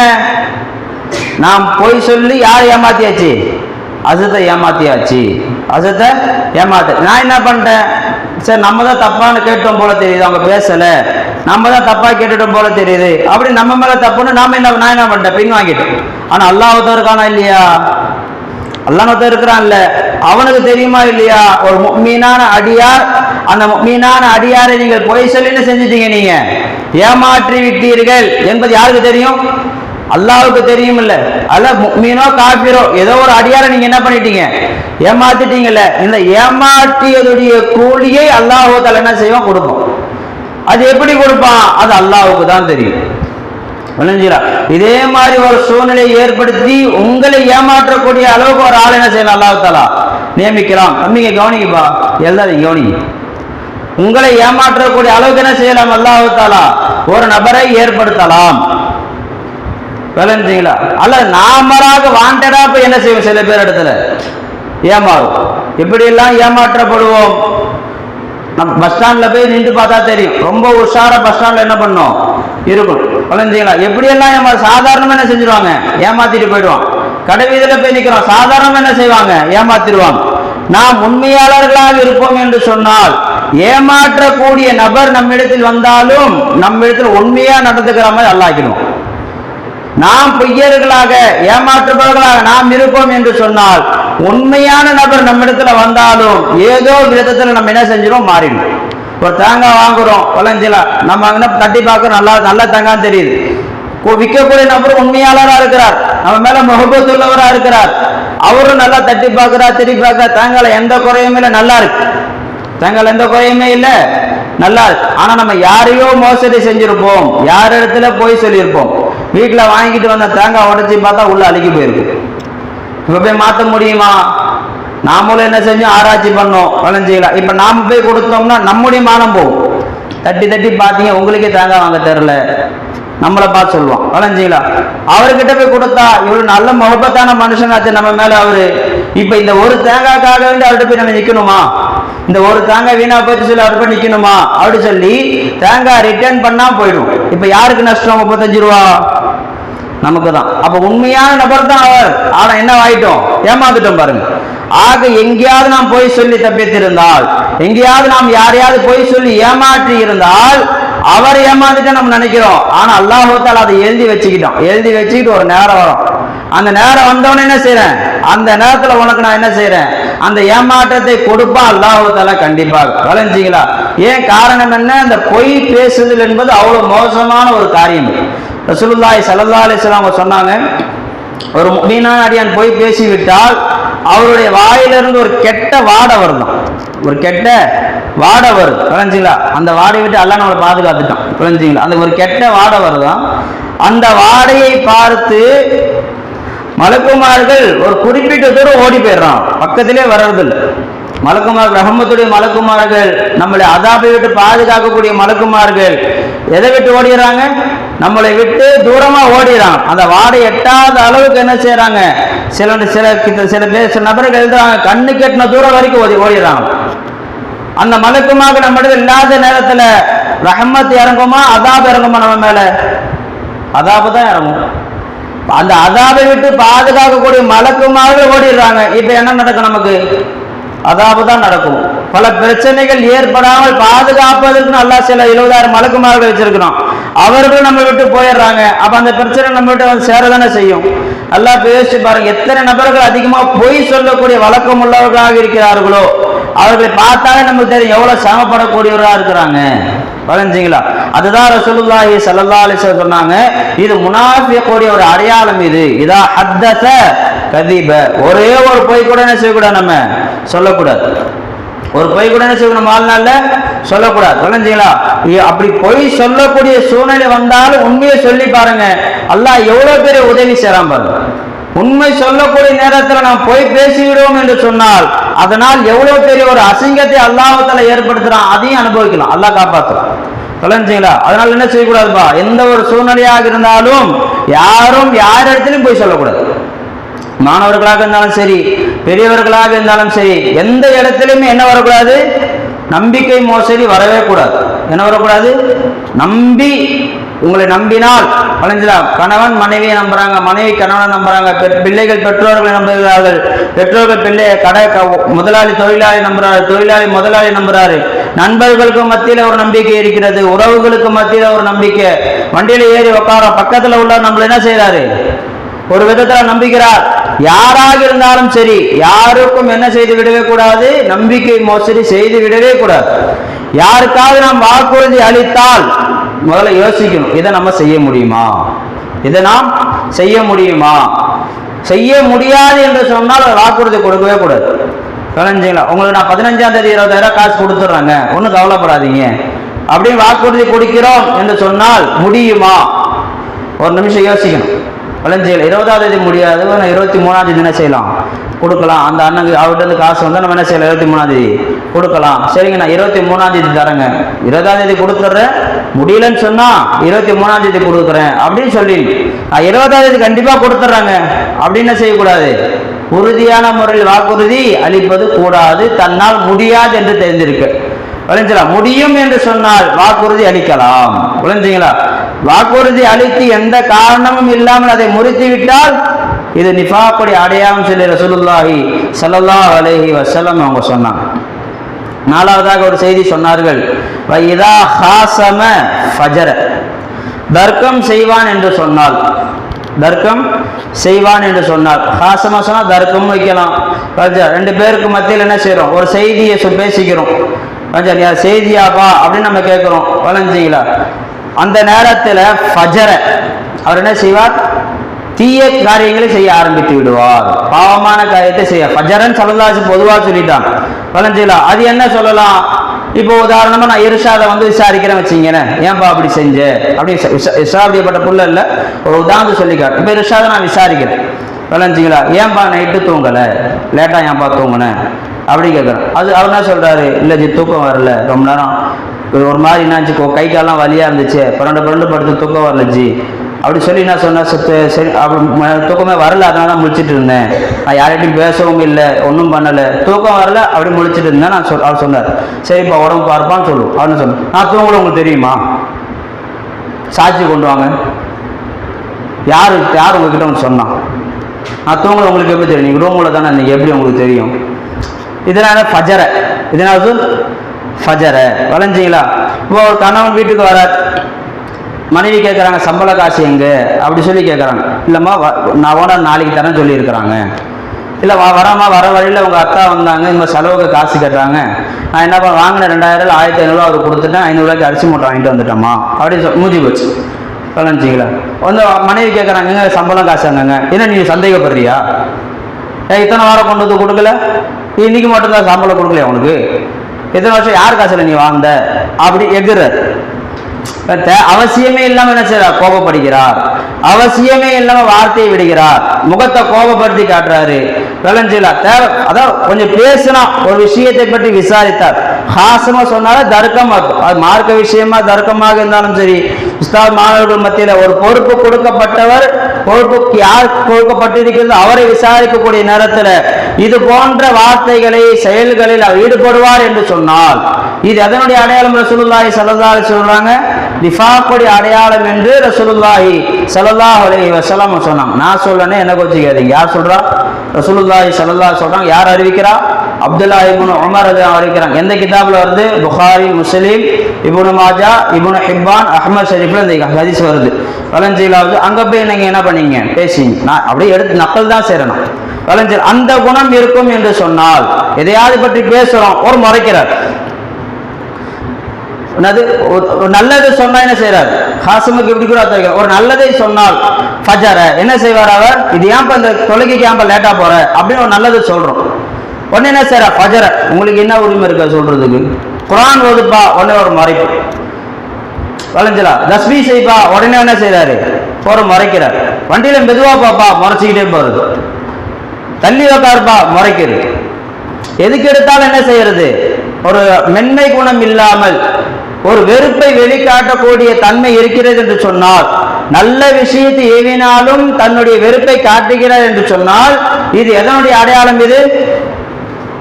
நாம் பொய் சொல்லி யார் ஏமாத்தியாச்சு? அசத்தை ஏமாத்தியாச்சு. அசத்தை ஏமாத்த. நான் என்ன பண்ணிட்டேன்? சரி, நம்ம தான் தப்பான்னு கேட்டோம் போல தெரியுது, அவங்க பேசல, நம்ம தான் தப்பா கேட்டுட்டோம் போல தெரியுது, அப்படி நம்ம மேல தப்புன்னு நான் என்ன பண்ணிட்டேன்? பின் வாங்கிட்டேன். ஆனா அல்லாஹ் ஒருத்தர் இருக்கானா இல்லையா? அல்லாஹ் ஒருத்தர் இருக்கிறான் இல்ல? அவனுக்கு தெரியுமா இல்லையா? ஒரு முஃமினான அடியார், அந்த முஃமினான அடியாரை நீங்கள் பொய் சொல்லி செஞ்சுட்டீங்க, நீங்க ஏமாற்றி விட்டீர்கள் என்பது யாருக்கு தெரியும்? அல்லாஹ்வுக்கு தெரியும் இல்ல? அல்ல முஃமினோ காஃபிரோ ஏதோ ஒரு அடியாரை நீங்க என்ன பண்ணிட்டீங்க? ஏமாத்திட்டீங்கல்ல. இந்த ஏமாற்றியதுடைய கூலியை அல்லாஹ் தஆலா என்ன செய்வான்? கொடுப்பான். அது எப்படி கொடுப்பான்? அது அல்லாஹ்வுக்கு தான் தெரியும். இதே மாதிரி ஒரு சூழ்நிலையை ஏற்படுத்தி உங்களை ஏமாற்றக்கூடிய அளவுக்கு ஒரு ஆள் என்ன செய்யலாம்? அல்லாஹ் தஆலா நியமிக்கலாம். நீங்க கவனிக்கப்பா, எல்லாரும் கவனிங்க. உங்களை ஏமாற்றக்கூடிய அளவுக்கு என்ன செய்யலாம்? அல்லாஹ் தஆலா ஒரு நபரை ஏற்படுத்தலாம். விளைஞ்சிங்களா? அல்ல நாமளாக வாண்டடா போய் என்ன செய்வோம்? சில பேர் இடத்துல ஏமாறும். எப்படி எல்லாம் ஏமாற்றப்படுவோம்? நம்ம பஸ் ஸ்டாண்ட்ல போய் நின்று பார்த்தா தெரியும். ரொம்ப உஷாரா பஸ் ஸ்டாண்ட்ல என்ன பண்ணோம்? இருக்கும். விளைஞ்சிங்களா? எப்படி எல்லாம் சாதாரணமா என்ன செஞ்சிருவாங்க? ஏமாத்திட்டு போயிடுவான். கடை வீதியில போய் நிக்கிறோம், சாதாரணமா என்ன செய்வாங்க? ஏமாத்திடுவாங்க. நாம் உண்மையாளர்களாக இருப்போம் என்று சொன்னால் ஏமாற்றக்கூடிய நபர் நம்மிடத்தில் வந்தாலும் நம்மிடத்தில் உண்மையா நடந்துக்கிற மாதிரி அல்லாஹ்க்கிடுவோம். நாம் பொய்யர்களாக ஏமாற்றுபவர்களாக நாம் இருப்போம் என்று சொன்னால் உண்மையான நபர் நம்மிடத்துல வந்தாலும் ஏதோ விதத்துல நம்ம என்ன செஞ்சிடும்? மாறிடும். ஒரு தேங்காய் வாங்குறோம், விளைஞ்சில நம்ம தட்டி பார்க்கிறோம், நல்லா தேங்காய் தெரியுது. விற்கக்கூடிய நபர் உண்மையாளராக இருக்கிறார், நம்ம மேல முகப்பத்துள்ளவராக இருக்கிறார், அவரும் நல்லா தட்டி பார்க்கிறார், திருப்பி பார்க்கிறார், தேங்காய் எந்த குறையுமே இல்லை, நல்லா இருக்கு, தேங்காய் எந்த குறையுமே இல்லை, நல்லா இருக்கு. ஆனா நம்ம யாரையோ மோசடி செஞ்சிருப்போம், யார் இடத்துல போய் சொல்லியிருப்போம், வீட்டில் வாங்கிட்டு வந்த தேங்காய் உடைச்சி பார்த்தா உள்ள அழுகி போயிருக்கு. இப்ப போய் மாற்ற முடியுமா? நாமளும் என்ன செஞ்சோம், ஆராய்ச்சி பண்ணோம், வளைஞ்சிக்கலாம். இப்ப நாம போய் கொடுத்தோம்னா நம்முடைய மானம் போகும். தட்டி தட்டி பார்த்தீங்க, உங்களுக்கே தேங்காய் வாங்க தெரியல, நம்மளை பார்த்து சொல்லுவோம், வளைஞ்சிங்களா. அவர்கிட்ட போய் கொடுத்தா இவ்வளவு நல்ல முகப்பத்தான மனுஷனாச்சு நம்ம மேல அவரு. இப்ப இந்த ஒரு தேங்காய்க்காக வேண்டி அவர்கிட்ட போய் நம்ம நிக்கணுமா? இந்த ஒரு தேங்காய் வீணா போச்சு சொல்லி அவர்கிட்ட போய் நிக்கணுமா? அப்படி சொல்லி தேங்காய் ரிட்டர்ன் பண்ணா போயிடும். இப்ப யாருக்கு நஷ்டம்? 35 ரூபா நமக்கு தான். அப்ப உண்மையான நபர் தான் அவர், ஆனா என்ன ஆயிட்டோம், ஏமாந்துட்டோம் பாருங்க. ஆக எங்கேயாவது நாம் போய் சொல்லி தப்பித்திருந்தால், எங்கேயாவது நாம் யாரையாவது போய் சொல்லி ஏமாற்றி இருந்தால் அவர் ஏமாந்துட்டு நம்ம நினைக்கிறோம். ஆனா அல்லாஹ் தஆலா அதை எழுதி வச்சுக்கிட்டோம். எழுதி வச்சுக்கிட்டு ஒரு நேரம் வரும், அந்த நேரம் வந்தவன என்ன செய்யறேன், அந்த நேரத்துல உனக்கு நான் என்ன செய்யறேன், அந்த ஏமாற்றத்தை கொடுப்பா அல்லாஹ் தஆலா கண்டிப்பாக. வளைஞ்சிங்களா. ஏன் காரணம் என்ன, அந்த பொய் பேசுதல் என்பது அவ்வளவு மோசமான ஒரு காரியம். ரசூலுல்லாஹி ஸல்லல்லாஹு அலைஹி வஸல்லம் சொன்னாங்க, ஒரு முஃமினான அடியான் போய் பேசிவிட்டால் அவருடைய வாயிலிருந்து ஒரு கெட்ட வாடை வருது, ஒரு கெட்ட வாடை வருது, புரிஞ்சுங்களா. அந்த வாடை விட்டு அல்லாஹ் நம்மளை பாதுகாத்துட்டான், புரிஞ்சுங்களா. அந்த ஒரு கெட்ட வாடை வருதான், அந்த வாடையை பார்த்து மலக்குமார்கள் ஒரு குறிப்பிட்ட தூரம் ஓடி போயிடுறான், பக்கத்திலே வர்றதில்லை. மலக்குமார்கள், ரஹமத்துடைய மலக்குமார்கள், நம்மளை அதாபை விட்டு பாதுகாக்கக்கூடிய மலக்குமார்கள் எதை விட்டு ஓடிடுறாங்க, நம்மளை விட்டு தூரமா ஓடிறாங்க. அந்த வாடை எட்டாத அளவுக்கு என்ன செய்யறாங்க, சில நபர்கள் எழுதுறாங்க, கண்ணு கெட்டின தூரம் வரைக்கும் ஓடிடுறாங்க. அந்த மலக்குமாக நம்ம இல்லாத நேரத்துல ரஹமத் இறங்குமா, அதாபு இறங்குமா? நம்ம மேல அதாபு தான் இறங்கும். அந்த அதாபை விட்டு பாதுகாக்கக்கூடிய மலக்குமார்கள் ஓடிடுறாங்க. இப்ப என்ன நடக்கும், நமக்கு அதாபு தான் நடக்கும். பல பிரச்சனைகள் ஏற்படாமல் பாதுகாப்பதற்கு அல்லாஹ் சில 70,000 மலக்குமார்கள் வச்சிருக்கிறோம், அவர்கள் நம்ம விட்டு போயிடுறாங்க. அப்ப அந்த பிரச்சனை நம்ம விட்டு வந்து சேரதானே செய்யும். அல்லாஹ் பேசி பாருங்க, எத்தனை நபர்கள் அதிகமா பொய் சொல்லக்கூடிய வழக்கம் உள்ளவர்களாக இருக்கிறார்களோ அவர்களை பார்த்தாலே நமக்கு தெரியும் எவ்வளவு சிரமப்படக்கூடியவராக இருக்கிறாங்க, வளைஞ்சிங்களா. அதுதான் ரசூலுல்லாஹி ஸல்லல்லாஹு அலைஹி வஸல்லம் சொன்னாங்க, இது முனாஃபிக்குடைய ஒரு அடையாளம். இது இதா ஹத்தஸ கதிப, ஒரே ஒரு பொய் கூட என்ன செய்யக்கூடாது, நம்ம சொல்லக்கூடாது. ஒரு பொய் கூட என்ன செய்யணும், வாழ்நாள்ல சொல்லக்கூடாது, வளைஞ்சிங்களா. அப்படி பொய் சொல்லக்கூடிய சூழ்நிலை வந்தாலும் உண்மையை சொல்லி பாருங்க, அல்லாஹ் எவ்வளவு பெரிய உதவி செய்றான் பாருங்க. உண்மை சொல்லக்கூடிய நேரத்தில் நாம் போய் பேசிவிடுவோம் என்று சொன்னால் அதனால் எவ்வளவு பெரிய ஒரு அசிங்கத்தை அல்லாஹ் தஆலா ஏற்படுத்துறான், அதையும் அனுபவிக்கலாம், அல்லாஹ் காப்பாற்றுறான், சொல்லுங்களா. அதனால என்ன செய்யக்கூடாதுப்பா, எந்த ஒரு சூழ்நிலையாக இருந்தாலும் யாரும் யார் இடத்திலும் போய் சொல்லக்கூடாது. மாணவர்களாக இருந்தாலும் சரி, பெரியவர்களாக இருந்தாலும் சரி, எந்த இடத்திலுமே என்ன வரக்கூடாது, நம்பிக்கை மோசடி வரவே கூடாது. என்ன வரக்கூடாது, நம்பி உங்களை நம்பினால் வளைஞ்சா, கணவன் மனைவியை நம்புறாங்க, மனைவி கணவனை நம்புறாங்க, பிள்ளைகள் பெற்றோர்களை நம்புகிறார்கள், பெற்றோர்கள் பிள்ளை கடை முதலாளி தொழிலாளி நம்புறாரு, தொழிலாளி முதலாளி நம்புறாரு, நண்பர்களுக்கு மத்தியில ஒரு நம்பிக்கை இருக்கிறது, உறவுகளுக்கு மத்தியில ஒரு நம்பிக்கை. வண்டியில ஏறி உட்கார பக்கத்துல உள்ள நம்மள என்ன செய்யறாரு, ஒரு விதத்துல நம்பிக்கிறார். யாராக இருந்தாலும் சரி, யாருக்கும் என்ன செய்து விடவே கூடாது, நம்பிக்கை மோசடி செய்து விடவே கூடாது. யாருக்காவது நாம் வாக்குறுதி அளித்தால் முதல்ல யோசிக்கணும், இதை நம்ம செய்ய முடியுமா, இதை நாம் செய்ய முடியுமா. செய்ய முடியாது என்று சொன்னால் வாக்குறுதி கொடுக்கவே கூடாது. கலைஞ்சிங்களா, உங்களுக்கு நான் 15ஆம் தேதி 20,000 காசு கொடுத்துட்றாங்க, ஒன்றும் கவலைப்படாதீங்க அப்படின்னு வாக்குறுதி கொடுக்கிறோம் என்று சொன்னால் முடியுமா, ஒரு நிமிஷம் யோசிக்கணும். வளைஞ்சிகள் 20ஆம் தேதி முடியாது, 23ஆம் தேதி என்ன செய்யலாம், கொடுக்கலாம். அந்த அண்ணனுக்கு அவர்கிட்ட காசு வந்தால் நம்ம என்ன செய்யலாம், 23ஆம் தேதி கொடுக்கலாம். சரிங்க, நான் 23ஆம் தேதி தரேங்க, 20ஆம் தேதி கொடுத்துட்றேன், முடியலன்னு சொன்னா 23ஆம் தேதி கொடுக்குறேன் அப்படின்னு சொல்லி நான் 20ஆம் தேதி கண்டிப்பா கொடுத்துட்றாங்க அப்படின்னு செய்யக்கூடாது. உறுதியான முறையில் வாக்குறுதி அளிப்பது கூடாது. தன்னால் முடியாது என்று தெரிந்திருக்கு, விளைஞ்சலா. முடியும் என்று சொன்னால் வாக்குறுதி அளிக்கலாம், விளைஞ்சிங்களா. வாக்குறுதி அளித்து எந்த காரணமும் இல்லாமல் அதை முறித்து விட்டால் இது நிஃபாக்குடைய அடையாளம் சொல்லி ரசூலுல்லாஹி ஸல்லல்லாஹு அலைஹி வஸல்லம் அவங்க சொன்னாங்க. நாலாவதாக ஒரு செய்தி சொன்னார்கள், இதா ஹாசம ஃபஜர, தர்க்கம் செய்வான் என்று சொன்னால், தர்க்கம் செய்வான் என்று சொன்னால், ஹாசமா சொன்னால் தர்க்கம் வைக்கலாம். ரெண்டு பேருக்கு மத்தியில் என்ன செய்யறோம், ஒரு செய்தியை பேசிக்கிறோம், செய்தியாப்பா அப்படின்னு நம்ம கேட்கிறோம், வளைஞ்சிங்களா. அந்த நேரத்தில் ஃபஜர, அவர் என்ன செய்வார்? தீய காரியங்களை செய்ய ஆரம்பித்து விடுவார், பாவமான காரியத்தை செய்ய. ஃபஜரன் ஸல்லல்லாஹு பொதுவாக சொல்லிட்டான். வளைஞ்சிலா அது என்ன சொல்லலாம்? இப்போ உதாரணமா நான் இர்ஷாதை வந்து விசாரிக்கிறேன் வச்சுங்களேன், ஏன்பா அப்படி செஞ்ச அப்படி விசாரிக்கப்பட்ட புள்ள இல்லை, ஒரு உதாரணத்தை சொல்லிக்காட்டு. இப்போ இர்ஷாதை நான் விசாரிக்கிறேன், வளைஞ்சிங்களா ஏன்பா நைட்டு தூங்கலை, லேட்டா ஏன்பா தூங்கினேன் அப்படி கேட்குறேன். அவர் என்ன சொல்றாரு? இல்லை ஜி தூக்கம் வரல, ரொம்ப நேரம் ஒரு மாதிரி என்னாச்சு, கை காலெல்லாம் வலியா இருந்துச்சு, பரண்டு படுத்து தூக்கம் வரல ஜி அப்படி சொல்லி என்ன சொன்னேன். சரி அப்படி தூக்கமே வரல, அதனால தான் முழிச்சிட்டு இருந்தேன், நான் யார்கிட்டையும் பேசவும் இல்லை, ஒன்றும் பண்ணலை, தூக்கம் வரல அப்படி முழிச்சிட்டு இருந்தேன் அவர் சொன்னார். சரிப்பா உடம்பு பார்ப்பான்னு சொல்லுவோம். அவனு சொன்னேன், நான் தூங்கல உங்களுக்கு தெரியுமா? சாட்சி கொண்டு வாங்க. யார் உங்ககிட்ட ஒன்று சொன்னான்? நான் தூங்கல உங்களுக்கு எப்படி தெரியும்? நீங்கள் ரூமில் தானே நீங்கள், எப்படி உங்களுக்கு தெரியும்? இதனால ஃபஜரை, இதனால ஃபஜரை வளைஞ்சிங்களா. இப்போ ஒரு கணவன் வீட்டுக்கு வரார், மனைவி கேட்குறாங்க சம்பள காசு எங்கே அப்படி சொல்லி கேட்குறாங்க. இல்லைம்மா நான் ஓனர் நாளைக்கு தரேன்னு சொல்லியிருக்கிறாங்க. இல்லை வராமா, வர வழியில் உங்கள் அக்கா வந்தாங்க, இந்த செலவுக்கு காசு கேட்டாங்க, நான் என்ன பண்ண வாங்கின 2000 1500 அவர் கொடுத்துட்டேன், 500 அரிசி மூட்டை வாங்கிட்டு வந்துட்டோம்மா அப்படி மூஞ்சி போச்சு. வளைஞ்சிங்களா. வந்து மனைவி கேட்குறாங்க எங்க சம்பளம் காசு எங்கங்க? என்ன நீ சந்தேகப்படுறியா? இத்தனை வாரம் கொண்டு வந்து கொடுக்கல, இன்னைக்கு மட்டும்தான் சம்பளம் கொடுக்கலையா உனக்கு? எத்தனை வருஷம் யார் காசுல நீ வாங்க அப்படி எகுறார். அவசியமே இல்லாம என்ன செய்யறார்? கோபப்படுகிறார். அவசியமே இல்லாம வார்த்தையை விடுகிறார், முகத்தை கோபப்படுத்தி காட்டுறாரு. விளைஞ்சில தேவை அதான் கொஞ்சம் பேசினா ஒரு விஷயத்தை பற்றி விசாரித்தார், ஹாசமா சொன்னாலும் தர்க்கமா இருக்கும். அது மார்க்க விஷயமா தர்க்கமாக இருந்தாலும் சரி, உஸ்தாத் மாணவர்கள் மத்தியில ஒரு பொறுப்பு கொடுக்கப்பட்டவர், பொறுப்புக்கு யார் கொடுக்கப்பட்டிருக்கிறது அவரை விசாரிக்கக்கூடிய நேரத்தில் இது போன்ற வார்த்தைகளை செயல்களில் அவர் ஈடுபடுவார் என்று சொன்னால் இது எதனுடைய அடையாளம்? ரசூலுல்லாஹி ஸல்லல்லாஹு அலைஹி சொல்றாங்க, நிஃபாக்குடைய அடையாளம் என்று ரசூலுல்லாஹி ஸல்லல்லாஹு அலைஹி வஸல்லம் சொன்னாங்க. நான் சொல்லனே என்ன கோச்சிக்காதீங்க. யார் சொல்றா? ரசூலுல்லாஹி ஸல்லல்லாஹு சொல்றாங்க. யார் அறிவிக்கிறா? அப்துல்லா இப்னு உமர் அறிவிக்கிறாங்க. எந்த கிதாபில் வருது? புகாரி, முஸ்லிம், இப்னு மாஜா, இப்னு ஹிப்பான், அஹ்மத் ஷரீஃப்ல இந்த ஹதீஸ் வருது. வலஞ்சிலாவது அங்க போய் நீங்க என்ன பண்ணீங்க? பேசிங்க. நான் அப்படியே எடுத்து நக்கல் தான் செய்யணும். வலஞ்சில் அந்த குணம் இருக்கும் என்று சொன்னால் எதையாவது பற்றி பேசுறோம், ஒரு முறைக்கிறார். நல்லது சொன்னா என்ன செய்யறாரு? ஹாசமுக்கு இப்படி கூட ஒரு நல்லதை சொன்னால் ஃபஜர என்ன செய்வார் அவர்? இது ஏன் இந்த தொழுகைக்கு ஏன் லேட்டா போற அப்படின்னு ஒரு நல்லது சொல்றோம். உடனே என்ன செய்யற? ஃபஜர உங்களுக்கு என்ன உரிமை இருக்க சொல்றதுக்கு? குர்ஆன் ஓதுப்பா, உடனே ஒரு மறைப்பு. வளைஞ்சலா தஸ்பீ செய்ப்பா, உடனே என்ன செய்யறாரு? போற மறைக்கிறார். வண்டியில மெதுவா பாப்பா, மறைச்சிக்கிட்டே போறது. தள்ளி உட்காருப்பா, மறைக்கிறது. எதுக்கு எடுத்தாலும் என்ன செய்யறது? ஒரு மென்மை குணம் இல்லாமல் ஒரு வெறுப்பை வெளிக்காட்டக்கூடிய தன்மை இருக்கிறது என்று சொன்னால், நல்ல விஷயத்தை ஏவினாலும் தன்னுடைய வெறுப்பை காட்டுகிறார் என்று சொன்னால் இது எதனுடைய அடையாளம்? இது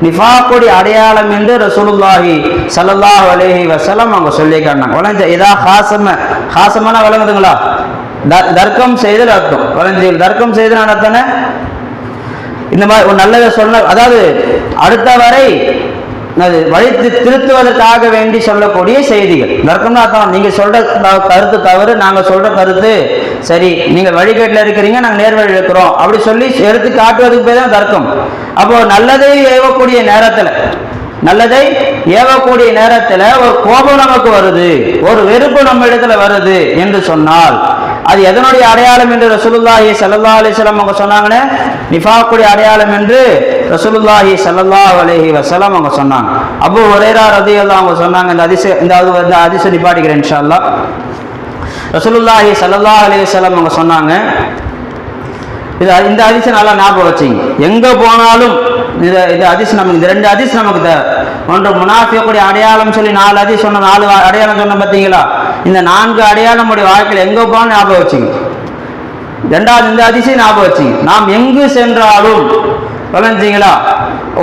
நிஃபாக்குடைய அடையாளம் என்று ரசூலுல்லாஹி ஸல்லல்லாஹு அலைஹி வஸல்லம் அவங்க சொல்லி காட்டினாங்க. வளைஞ்ச இதா ஹாசமான விளங்குதுங்களா? தர்க்கம் செய்தல் அர்த்தம். வளைஞ்ச தர்க்கம் செய்தல் அர்த்தம் இந்த மாதிரி ஒரு நல்லதை சொல்ல, அதாவது அடுத்த வரை வழி திருத்துவதற்காக வேண்டி சொல்லக்கூடிய செய்திகள். தர்க்கம்னா அர்த்தம் நீங்க சொல்ற கருத்து தவறு, நாங்க சொல்ற கருத்து சரி, நீங்க வழிகேட்டில் இருக்கிறீங்க, நாங்க நேர்வழி இருக்கிறோம் அப்படி சொல்லி எடுத்து காட்டுவதுக்கு பேர் தான் தர்க்கம். அப்போ நல்லதை ஏவக்கூடிய நேரத்தில் ஒரு கோபம் நமக்கு வருது, ஒரு வெறுப்பு நம்ம இடத்துல வருது என்று சொன்னால் அது எதனுடைய அடையாளம் என்று ரசூலுல்லாஹி ஸல்லல்லாஹு அலைஹி வஸல்லம் அவங்க சொன்னாங்கன்னு? நிஃபாக்குடைய அடையாளம் என்று ரசூலுல்லாஹி ஸல்லல்லாஹு அலைஹி வஸல்லம் அவங்க சொன்னாங்க. அபூ ஹுரைரா ரலியல்லாஹு அவங்க சொன்னாங்க. இந்த ஹதீஸை நிப்பாட்டிக்கிறேன் இன்ஷா அல்லாஹ். ரசூலுல்லாஹி ஸல்லல்லாஹு அலைஹி வஸல்லம் அவங்க சொன்னாங்க, இந்த ஹதீஸை நல்லா ஞாபகம் வச்சுங்க. எங்க போனாலும் இந்த ஹதீஸ் நமக்கு, இந்த 2 ஹதீஸ் நமக்கு தேவை. ஒன்று முனாஃபிக்குடைய அடையாளம் சொல்லி 4 ஹதீஸ் சொன்ன, 4 அடையாளம் சொன்ன பார்த்தீங்களா? இந்த 4 அடையாளம் உடைய வாழ்க்கையில் எங்க போனாலும் ஞாபகம் வச்சுங்க. 2வது இந்த ஹதீஸை ஞாபகம் வச்சுங்க. நாம் எங்கு சென்றாலும் வளைஞ்சிங்களா,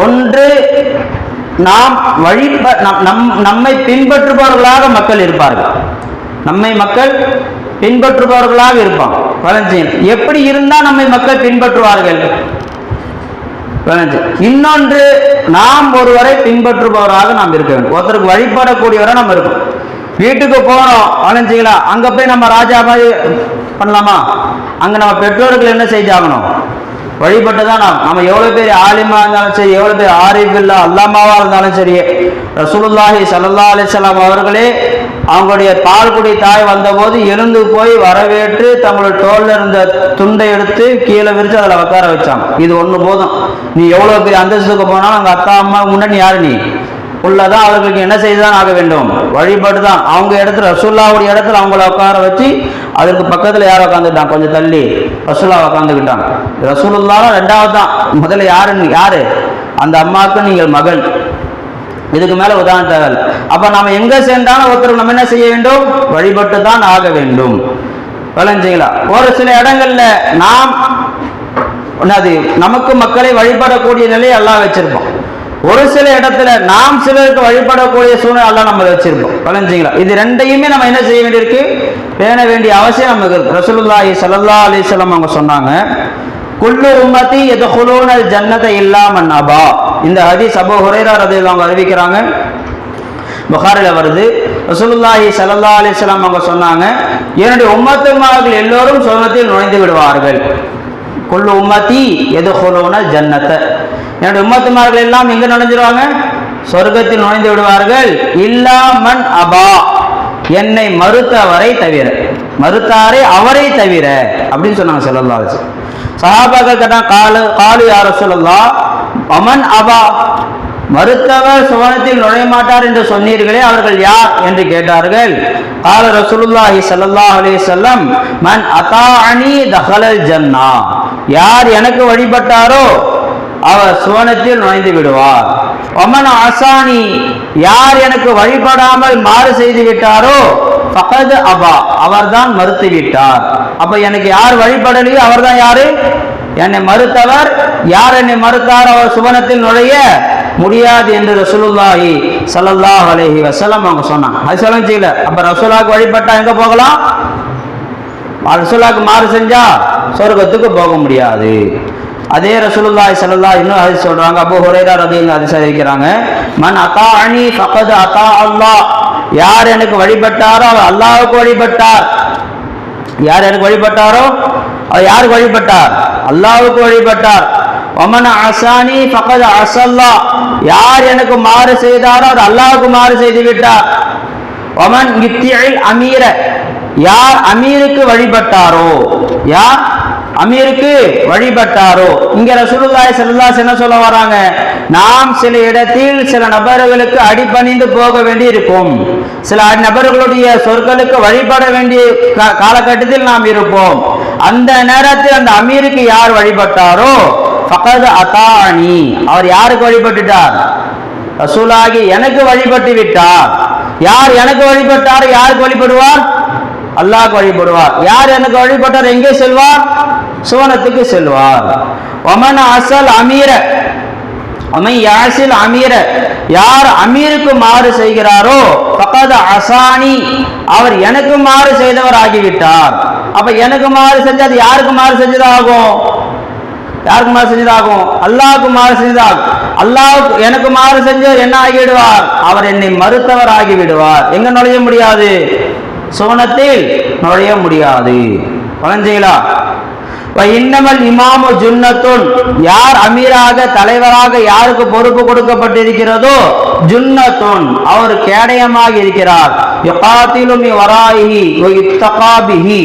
ஒன்று நாம் நம்மை பின்பற்றுபவர்களாக மக்கள் இருப்பார்கள், மக்கள் பின்பற்றுபவர்களாக இருப்பாங்க. எப்படி இருந்தா நம்மை மக்கள் பின்பற்றுவார்கள்? இன்னொன்று நாம் ஒருவரை பின்பற்றுபவராக நாம் இருக்க வேண்டும். ஒருத்தருக்கு வழிபடக்கூடியவரை நம்ம இருக்கோம். வீட்டுக்கு போறோம் வளைஞ்சிங்களா, அங்க போய் நம்ம ராஜா மாதிரி பண்ணலாமா? அங்க நம்ம பெற்றோர்கள் என்ன செஞ்சாகணும்? வழிபட்டுதான் நம்ம எவ்வளவு பேர் ஆலிமா இருந்தாலும் சரி, எவ்வளவு பேர் ஆரிஃப் இல்லா அல்லாமாவா இருந்தாலும் சரி, ரசூலுல்லாஹி ஸல்லல்லாஹு அலைஹி வஸல்லம் அவர்களே அவங்களுடைய பால்குடி தாய் வந்தபோது எழுந்து போய் வரவேற்று தங்களுடைய தோல்ல இருந்த துண்டை எடுத்து கீழே விரிச்சு அதில் உட்கார வச்சாங்க. இது ஒன்று போதும். நீ எவ்வளோ பெரிய அந்தஸ்துக்கு போனாலும் அவங்க அத்தா அம்மா முன்னாடி யாரு நீ உள்ளதான், அவர்களுக்கு என்ன செய்துதான் ஆக வேண்டும், வழிபாடு தான். அவங்க இடத்துல ரசூல்லாவுடைய இடத்துல அவங்கள உட்கார வச்சு அதற்கு பக்கத்தில் யார் உட்காந்துட்டான், கொஞ்சம் தள்ளி ரசூல்லா உட்காந்துக்கிட்டாங்க. ரசூலுல்லாஹ் ரெண்டாவது தான், முதல்ல யாரு அந்த அம்மாவுக்கு நீங்கள் மகள். இதுக்கு மேல உதாரணம் தேவை. அப்ப நாம எங்க சென்றாலும் ஒருத்தர் நம்ம என்ன செய்ய வேண்டும், வழிபட்டு தான் ஆக வேண்டும். விளைஞ்சிங்களா? ஒரு சில இடங்கள்ல நாம் நமக்கு மக்களை வழிபடக்கூடிய நிலையை எல்லாம் வச்சிருப்போம். ஒரு சில இடத்துல நாம் சிலருக்கு வழிபடக்கூடிய சூழ்நிலை எல்லாம் நம்ம வச்சிருப்போம். விளைஞ்சிங்களா? இது ரெண்டையுமே நம்ம என்ன செய்ய வேண்டியிருக்கு, பேண வேண்டிய அவசியம் நமக்கு இருக்கு. ரசூலுல்லாஹி ஸல்லல்லாஹு அலைஹி வஸல்லம் அவங்க சொன்னாங்க, குல்லு உம்மதி யதுகுலூனல் ஜன்னத இல்லா மன் அபா. இந்த ஹதீஸ் அபூ ஹுரைரா ரலியல்லாஹு அன்ஹு அறிவிக்கிறாங்க, புகாரில வருது. ரசூலுல்லாஹி ஸல்லல்லாஹு அலைஹி வஸல்லம் அவங்க சொன்னாங்க, என்னுடைய உம்மத்துமார்கள் எல்லோரும் சொர்க்கத்தில் நுழைந்து விடுவார்கள். குல்லு உம்மதி யதுகுலூனல் ஜன்னத, என்னுடைய உம்மத்துமார்கள் எல்லாம் எங்க நுழைஞ்சிருவாங்க, சொர்க்கத்தில் நுழைந்து விடுவார்கள். இல்லா மன் அபா, என்னை மறுத்தவரை தவிர, மறுத்தாரே அவரை தவிர அப்படின்னு சொன்னாங்க ஸல்லல்லாஹு அலைஹி வஸல்லம். சஹாபாக்கள் கேட்டாங்க, காலு யா ரசூலல்லாஹ் அமன் அபா, மறுத்தவர் சுவனத்தில் நுழைய மாட்டார் என்று சொன்னீர்களே, அவர்கள் யார் என்று கேட்டார்கள். கால ரசூலுல்லாஹி ஸல்லல்லாஹு அலைஹி வஸல்லம், மன் அதாஅனி தஹலல் ஜன்னா, யார் எனக்கு வழிபட்டாரோ அவர் சுவனத்தில் நுழைந்து விடுவார். ஒமன் அசானி, யார் எனக்கு வழிபடாமல் மாறு செய்து விட்டாரோ ஃபகத் அபா, அவர்தான் மறுத்து விட்டார். அப்ப எனக்கு யார் வழிபடலையோ அவர்தான் யாரு, என்னை மறுத்தவர். யார் என்னை மறுத்தார் அவர் சுவனத்தில் நுழைய முடியாது என்று ரசூலுல்லாஹி ஸல்லல்லாஹு அலைஹி வஸல்லம் அவங்க சொன்னாங்க. அது சொல்ல செய்யல. அப்ப ரசூலுல்லாஹ்க்கு வழிபட்டா எங்க போகலாம், ரசூலுல்லாஹ்க்கு மாறு செஞ்சா சொர்க்கத்துக்கு போக முடியாது. அதே ரசூலுல்லாஹி ஸல்லல்லாஹு இன்னும் ஹதீஸ் சொல்றாங்க, அபூ ஹுரைரா ரலியல்லாஹு அன்ஹு ஹதீஸ் அறிவிக்கிறாங்க, மன் அதாஅனி ஃபகத் அத்தா அல்லாஹ், யார் எனக்கு வழிபட்டாரோ அவர் அல்லாஹ்வுக்கு வழிபட்டார். யார் எனக்கு வழிபட்டாரோ அவர் யாருக்கு வழிபட்டார், அல்லாஹ்வுக்கு வழிபட்டார். ஒமன் அசானி ஃபகத் அஸல்லா, யார் எனக்கு மாறு செய்தாரோ அவர் அல்லாஹ்வுக்கு மாறு செய்து விட்டார். ஒமன் யுத்திஇல் அமீர, யார் அமீருக்கு வழிபட்டாரோ, யார் அமீருக்கு வழிபட்டாரோ. இங்க ரசூலுல்லாஹி ஸல்லல்லாஹு அலைஹி வஸல்லம் சொல்ல வராங்க, நாம் சில இடத்தில் சில நபர்களுக்கு அடிபணிந்து போக வேண்டி இருக்கும், சில நபர்களுடைய சொற்களுக்கு வழிபட வேண்டிய காலகட்டத்தில் நாம் இருப்போம். அந்த நேரத்தில் அந்த அமீருக்கு யார் வழிபட்டாரோ ஃபகத் அதாஅனி, அவர் யாருக்கு வழிபட்டுட்டார், ரசூலாகி எனக்கு வழிபட்டு விட்டார். யார் எனக்கு வழிபட்டார், யாருக்கு வழிபடுவார், அல்லாஹ்க்கு வழிபடுவார். யார் எனக்கு வழிபட்டார் எங்கே செல்வார், சுவனத்துக்கு செல்வார். ஒமன் அசல் அமீர, அமை யாசில் அமீர, யார் அமீருக்கு மாறு செய்கிறாரோ ஃபகத் அசானி, அவர் எனக்கு மாறு செய்தவர் ஆகிவிட்டார். அப்ப எனக்கு மாறு செஞ்சது யாருக்கு மாறு செஞ்சதாகும், யாருக்கு மாறு செஞ்சதாகும், அல்லாஹ்வுக்கு மாறு செஞ்சதாகும். அல்லாஹ்வுக்கு எனக்கு மாறு செஞ்சவர் என்ன ஆகிவிடுவார், அவர் என்னை மறுத்தவர் ஆகிவிடுவார். எங்க நுழைய முடியாது, சுவனத்தில் நுழைய முடியாது. பழஞ்செயலா இன்னமல் இமாமு ஜுன்னத்துன், யார் அமீராக தலைவராக யாருக்கு பொறுப்பு கொடுக்கப்பட்டிருக்கிறதோ ஜுன்னத்துன், அவர் கேடயமாக இருக்கிறார். யுகாத்திலு மின் வராயிஹி வ யுத்தகா பிஹி,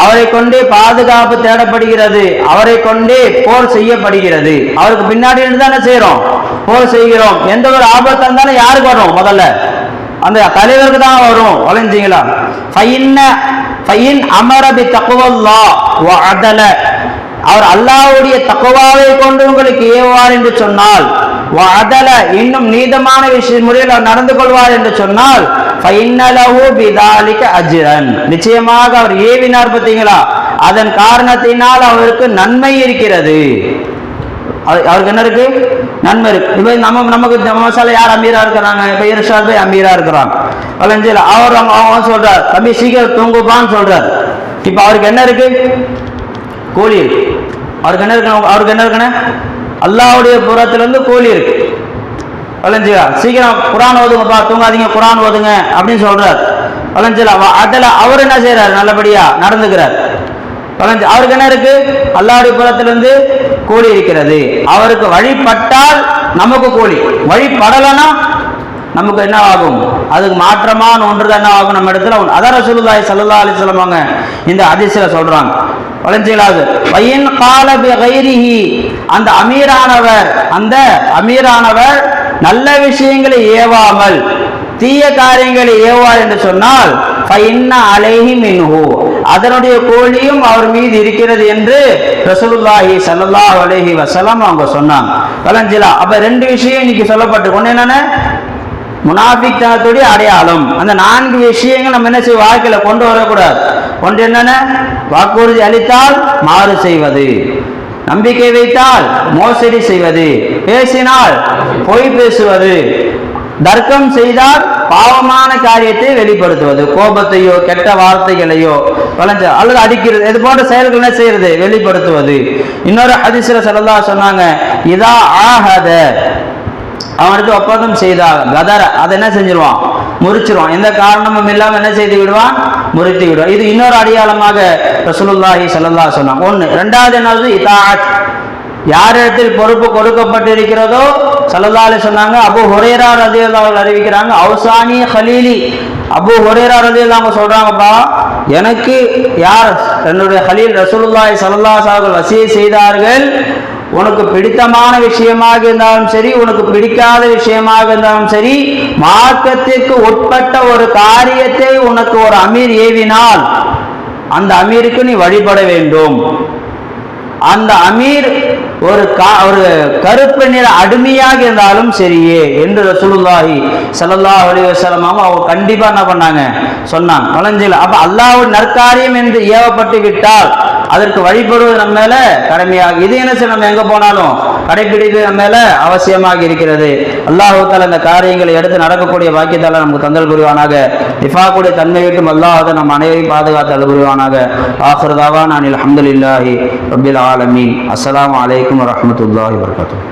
அவரை கொண்டே பாதுகாப்பு தேடப்படுகிறது, அவரை கொண்டே போர் செய்யப்படுகிறது. அவருக்கு பின்னாடி இருந்து தானே செய்யறோம், போர் செய்கிறோம். எந்த ஒரு ஆபத்து இருந்தாலும் யாருக்கு வரும், முதல்ல அந்த தலைவருக்கு தான் வரும். வளைஞ்சிங்களா? ஃபைன் அமர பி தக்வல்லாஹ் வ அதல, அவர் அல்லாஹ்வுடைய தக்வாவை கொண்டு உங்களுக்கு ஏவார் என்று சொன்னால், வ அதல, இன்னும் நீதமான முறையில் அவர் நடந்து கொள்வார் என்று சொன்னால், ஃபைன்னலஹு பிதாலிக அஜ்ரன், நிச்சயமாக அவர் ஏவினார் பார்த்தீங்களா, அதன் காரணத்தினால் அவருக்கு நன்மை இருக்கிறது. அவருக்கு என்ன இருக்கு, நன்மை இருக்கு. இப்போ நமக்கு மசாலா யார் அமீரா இருக்கிறாங்க, இப்போ இர்ஷாத் பாய் அமீரா இருக்கிறாங்க. அவர் அவங்க சொல்றார், தம்பி சீக்கிரம் தூங்குப்பான்னு சொல்றார். இப்போ அவருக்கு என்ன இருக்கு, கூலி இருக்கு. அவருக்கு என்ன இருக்கு, அவருக்கு என்ன இருக்குன்னு அல்லாஹ்வுடைய புறத்திலிருந்து கூலி இருக்கு. வளைஞ்சியா, சீக்கிரம் குரான் ஓதுங்கப்பா, தூங்காதீங்க, குரான் ஓதுங்க அப்படின்னு சொல்றார். வளைஞ்சலா அதில் அவர் என்ன செய்யறாரு, நல்லபடியா நடந்துக்கிறார். அவருக்கு என்ன இருக்கு, அல்லாஹ்வுடைய புறத்திலிருந்து கூலி இருக்கிறது. அவருக்கு வழிபட்டால் நமக்கு கூலி, வழிபடலனா நமக்கு என்ன ஆகும்? அதுக்கு மாற்றமான ஒன்று தான் என்ன ஆகும் நம்ம இடத்துல. அதான் ரசூலுல்லாஹி ஸல்லல்லாஹு அலைஹி வஸல்லம் இந்த ஹதீஸ்ல சொல்றாங்க. வளஞ்சிலாது வயின் கால பிகைரிஹி, அந்த அமீரானவர் நல்ல விஷயங்களை ஏவாமல் தீய காரியங்களை ஏவார் என்று சொன்னால் ஃபஇன்ன அலைஹி மின்ஹு, அதனுடைய கூலியும் அவர் மீது இருக்கிறது என்று ரசூலுல்லாஹி ஸல்லல்லாஹு அலைஹி வஸல்லம் அவங்க சொன்னாங்க. வளஞ்சிலா அப்ப ரெண்டு விஷயம் இன்னைக்கு சொல்லப்பட்டிருக்கு. ஒன்று என்னன்னா முனாஃபிக்தனத்துடைய அடையாளம். அந்த 4 விஷயங்கள் நம்ம என்ன செய்ய வாழ்க்கையில கொண்டு வரக்கூடாது. ஒன்று என்னென்ன? வாக்குறுதி அளித்தால் மாறு செய்வது, நம்பிக்கை வைத்தால் மோசடி செய்வது, பேசினால் பொய் பேசுவது, தர்க்கம் செய்தால் பாவமான காரியத்தை வெளிப்படுத்துவது, கோபத்தையோ கெட்ட வார்த்தைகளையோ அல்லது அடிக்கிறது, இது போன்ற செயல்கள் என்ன செய்யறது? வெளிப்படுத்துவது. இன்னொரு ஹதீஸ்ல ஸல்லல்லாஹு அலைஹி சொன்னாங்க, இதா ஆஹத, அவனுக்கு ஒப்பந்தம் செய்தால் கதர, அதை என்ன செஞ்சிருவான்? முறிச்சிருவான். எந்த காரணமும் இல்லாமல் என்ன செய்து விடுவான்? முறித்து விடுவான். இது இன்னொரு அடையாளமாக ரசூலுல்லாஹி ஸல்லல்லாஹு அலைஹி சொன்னாங்க. ஒன்று. ரெண்டாவது என்னது? இதாஅத், யாரிடத்தில் பொறுப்பு கொடுக்கப்பட்டிருக்கிறதோ ஸல்லல்லாஹு அலைஹி சொன்னாங்க. அபூ ஹுரைரா ரலியல்லாஹு அன்ஹு அறிவிக்கிறாங்க, அவுசானி ஹலீலி, அபூ ஹுரைரா ரலியல்லாஹு அன்ஹு சொல்றாங்கப்பா, எனக்கு யார் என்னுடைய ஹலீல் ரசூலுல்லாஹி ஸல்லல்லாஹு அலைஹி வஸல்லம் வசியத் செய்தார்கள், உனக்கு பிடித்தமான விஷயமாக இருந்தாலும் சரி, உனக்கு பிடிக்காத விஷயமாக இருந்தாலும் சரி, மார்க்கத்திற்கு உட்பட்ட ஒரு காரியத்தை உனக்கு ஒரு அமீர் ஏவினால் அந்த அமீருக்கு நீ வழிபட வேண்டும். அந்த அமீர் ஒரு கருப்பு நிற அடிமையாக இருந்தாலும் சரியே என்று ரசூலுல்லாஹி ஸல்லல்லாஹு அலைஹி வஸல்லம் அவங்க கண்டிப்பா என்ன பண்ணாங்க? சொன்னாங்க. வளஞ்சில அப்ப அல்லாஹ்வுடைய நற்காரியம் என்று ஏவப்பட்டு விட்டால் அதற்கு வழிபடுவது நம்ம மேல கடமையாக. இது என்ன செய்ய நம்ம எங்க போனாலும் கடைபிடிப்பது நம்ம மேல அவசியமாக இருக்கிறது. அல்லாஹ் தஆலா இந்த காரியங்களை எடுத்து நடக்கக்கூடிய பாக்கியத்தால நமக்கு தந்தல் புரிவானாக. நிஃபாக்குடைய தன்மை விட்டு அல்லாஹ் நம் அனைவரையும் பாதுகாத்தல் புரிவானாக. ஆகிரு தாவானா அல்ஹம்துலில்லாஹி ரப்பில் ஆலமீன். அஸ்ஸலாமு அலைக்கும் வரஹ்மத்துல்லாஹி வபரகாத்துஹு.